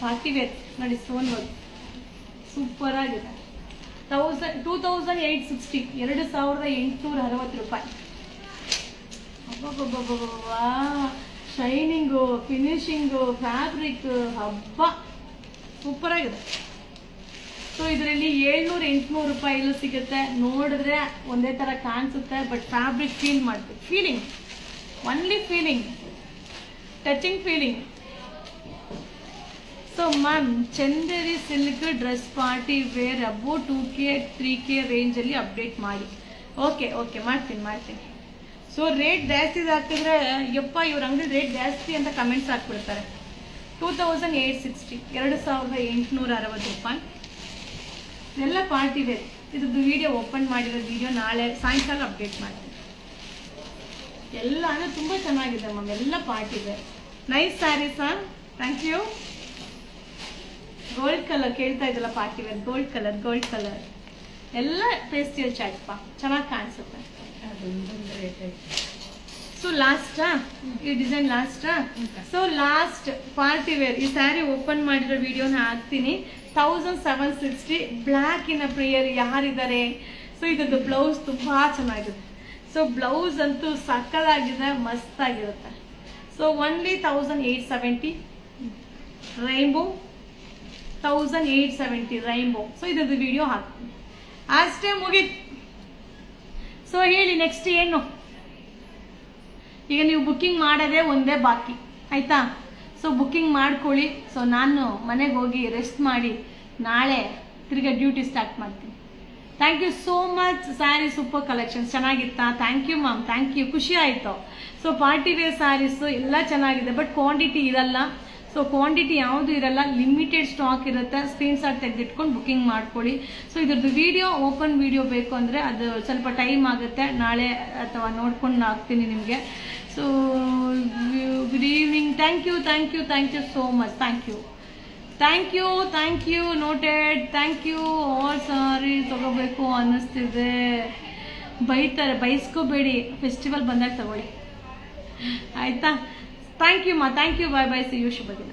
ಪಾರ್ಟಿ ವೇರ್ ನೋಡಿ, ಸ್ಟೋನ್ ವರ್ಕ್ ಸೂಪರ್ ಆಗಿದೆ. 2860, 2860 ರೂಪಾಯಿ. ಅಬ್ಬಬ್ಬಬ್ಬಬ್ಬಾ, ಶೈನಿಂಗು, ಫಿನಿಶಿಂಗು, ಫ್ಯಾಬ್ರಿಕ್, ಹಬ್ಬ, ಸೂಪರ್ ಆಗಿದೆ. ಸೊ ಇದರಲ್ಲಿ 700-800 ರೂಪಾಯಿಲೂ ಸಿಗುತ್ತೆ. ನೋಡಿದ್ರೆ ಒಂದೇ ಥರ ಕಾಣಿಸುತ್ತೆ, ಬಟ್ ಫ್ಯಾಬ್ರಿಕ್ ಫೀಲ್ ಮಾಡ್ತೀವಿ. Feeling, only feeling, touching feeling. So ma'am, Chanderi silk dress party wear about 2K 3K ರೇಂಜಲ್ಲಿ ಅಪ್ಡೇಟ್ ಮಾಡಿ. ಓಕೆ, ಮಾಡ್ತೀನಿ. ಸೊ ರೇಟ್ ಜಾಸ್ತಿ ಹಾಕಿದ್ರೆ ಯಪ್ಪ ಇವ್ರ ಅಂಗಡಿ ರೇಟ್ ಜಾಸ್ತಿ ಅಂತ ಕಮೆಂಟ್ಸ್ ಹಾಕ್ಬಿಡ್ತಾರೆ. 2860, 2860 ರೂಪಾಯಿ. ಎಲ್ಲ ಪಾರ್ಟಿ ವೇರ್. ಇದ್ರದ್ದು ವಿಡಿಯೋ ಓಪನ್ ಮಾಡಿರೋ ವಿಡಿಯೋ ನಾಳೆ ಸಾಯಂಕಾಲ ಅಪ್ಡೇಟ್ ಮಾಡ್ತೀನಿ. ಎಲ್ಲ ಅಂದರೆ ತುಂಬ ಚೆನ್ನಾಗಿದೆ ಮ್ಯಾಮ್, ಎಲ್ಲ ಪಾರ್ಟಿ ವೇರ್. ನೈಸ್ ಸ್ಯಾರೀಸಾ, ಥ್ಯಾಂಕ್ ಯು. ಗೋಲ್ಡ್ ಕಲರ್ ಕೇಳ್ತಾ ಇದ್ದಲ್ಲ, ಪಾರ್ಟಿ ವೇರ್ ಗೋಲ್ಡ್ ಕಲರ್ ಎಲ್ಲ ಪೇಸ್ಟಿಯಲ್ ಚಾಟ್ಪ, ಚೆನ್ನಾಗಿ ಕಾಣಿಸುತ್ತೆ. ಸೊ ಲಾಸ್ಟಾ, ಈ ಡಿಸೈನ್ ಲಾಸ್ಟಾ? ಸೊ ಲಾಸ್ಟ್ ಪಾರ್ಟಿ ವೇರ್ ಈ ಸ್ಯಾರಿ ಓಪನ್ ಮಾಡಿರೋ ವಿಡಿಯೋನ ಹಾಕ್ತೀನಿ. 1760, ಬ್ಲ್ಯಾಕ್ ಇನ್ ಪ್ರಿಯರ್ ಯಾರಿದ್ದಾರೆ? ಸೊ ಇದ್ರದ್ದು ಬ್ಲೌಸ್ ತುಂಬ ಚೆನ್ನಾಗಿದೆ. ಸೊ ಬ್ಲೌಸ್ ಅಂತೂ ಸಕ್ಕದಾಗಿದೆ, ಮಸ್ತಾಗಿರುತ್ತೆ. So only 1870 rainbow, 1870 rainbow. So ಇದ್ರದ್ದು ವಿಡಿಯೋ ಹಾಕ್ತೀನಿ. ಅಷ್ಟೇ, ಮುಗೀತು. ಸೊ ಹೇಳಿ ನೆಕ್ಸ್ಟ್ ಏನು? ಈಗ ನೀವು ಬುಕ್ಕಿಂಗ್ ಮಾಡೋದೇ ಒಂದೇ ಬಾಕಿ, ಆಯಿತಾ? ಸೊ ಬುಕ್ಕಿಂಗ್ ಮಾಡ್ಕೊಳ್ಳಿ. ಸೊ ನಾನು ಮನೆಗೆ ಹೋಗಿ ರೆಸ್ಟ್ ಮಾಡಿ ನಾಳೆ ತಿರ್ಗಾ ಡ್ಯೂಟಿ ಸ್ಟಾರ್ಟ್ ಮಾಡ್ತೀನಿ. Thank you so much. Sari super collections, ಚೆನ್ನಾಗಿತ್ತಾ? Thank you ma'am, thank you, ಖುಷಿ ಆಯಿತು. ಸೊ ಪಾರ್ಟಿ ವೇರ್ ಸ್ಯಾರೀಸು ಎಲ್ಲ ಚೆನ್ನಾಗಿದೆ, ಬಟ್ ಕ್ವಾಂಟಿಟಿ ಇರಲ್ಲ. ಸೊ ಕ್ವಾಂಟಿಟಿ ಯಾವುದು ಇರಲ್ಲ, ಲಿಮಿಟೆಡ್ ಸ್ಟಾಕ್ ಇರುತ್ತೆ. ಸ್ಕ್ರೀನ್ಶಾಟ್ ತೆಗೆದಿಟ್ಕೊಂಡು ಬುಕ್ಕಿಂಗ್ ಮಾಡ್ಕೊಳ್ಳಿ. ಸೊ ಇದ್ರದ್ದು ವಿಡಿಯೋ, ಓಪನ್ ವಿಡಿಯೋ ಬೇಕು ಅಂದರೆ ಅದು ಸ್ವಲ್ಪ ಟೈಮ್ ಆಗುತ್ತೆ, ನಾಳೆ ಅಥವಾ ನೋಡ್ಕೊಂಡು ಹಾಕ್ತೀನಿ ನಿಮಗೆ. So good evening. Thank you so much. Thank you noted. Thank you. Sari ತಗೋಬೇಕು ಅನ್ನಿಸ್ತಿದೆ, ಬೈತಾರೆ, ಬೈಸ್ಕೋಬೇಡಿ, ಫೆಸ್ಟಿವಲ್ ಬಂದಾಗ ತಗೊಳ್ಳಿ, ಆಯಿತಾ? ಥ್ಯಾಂಕ್ ಯು ಮಾ, thank you, bye bye, see you, ಶುಭ ದಿನ.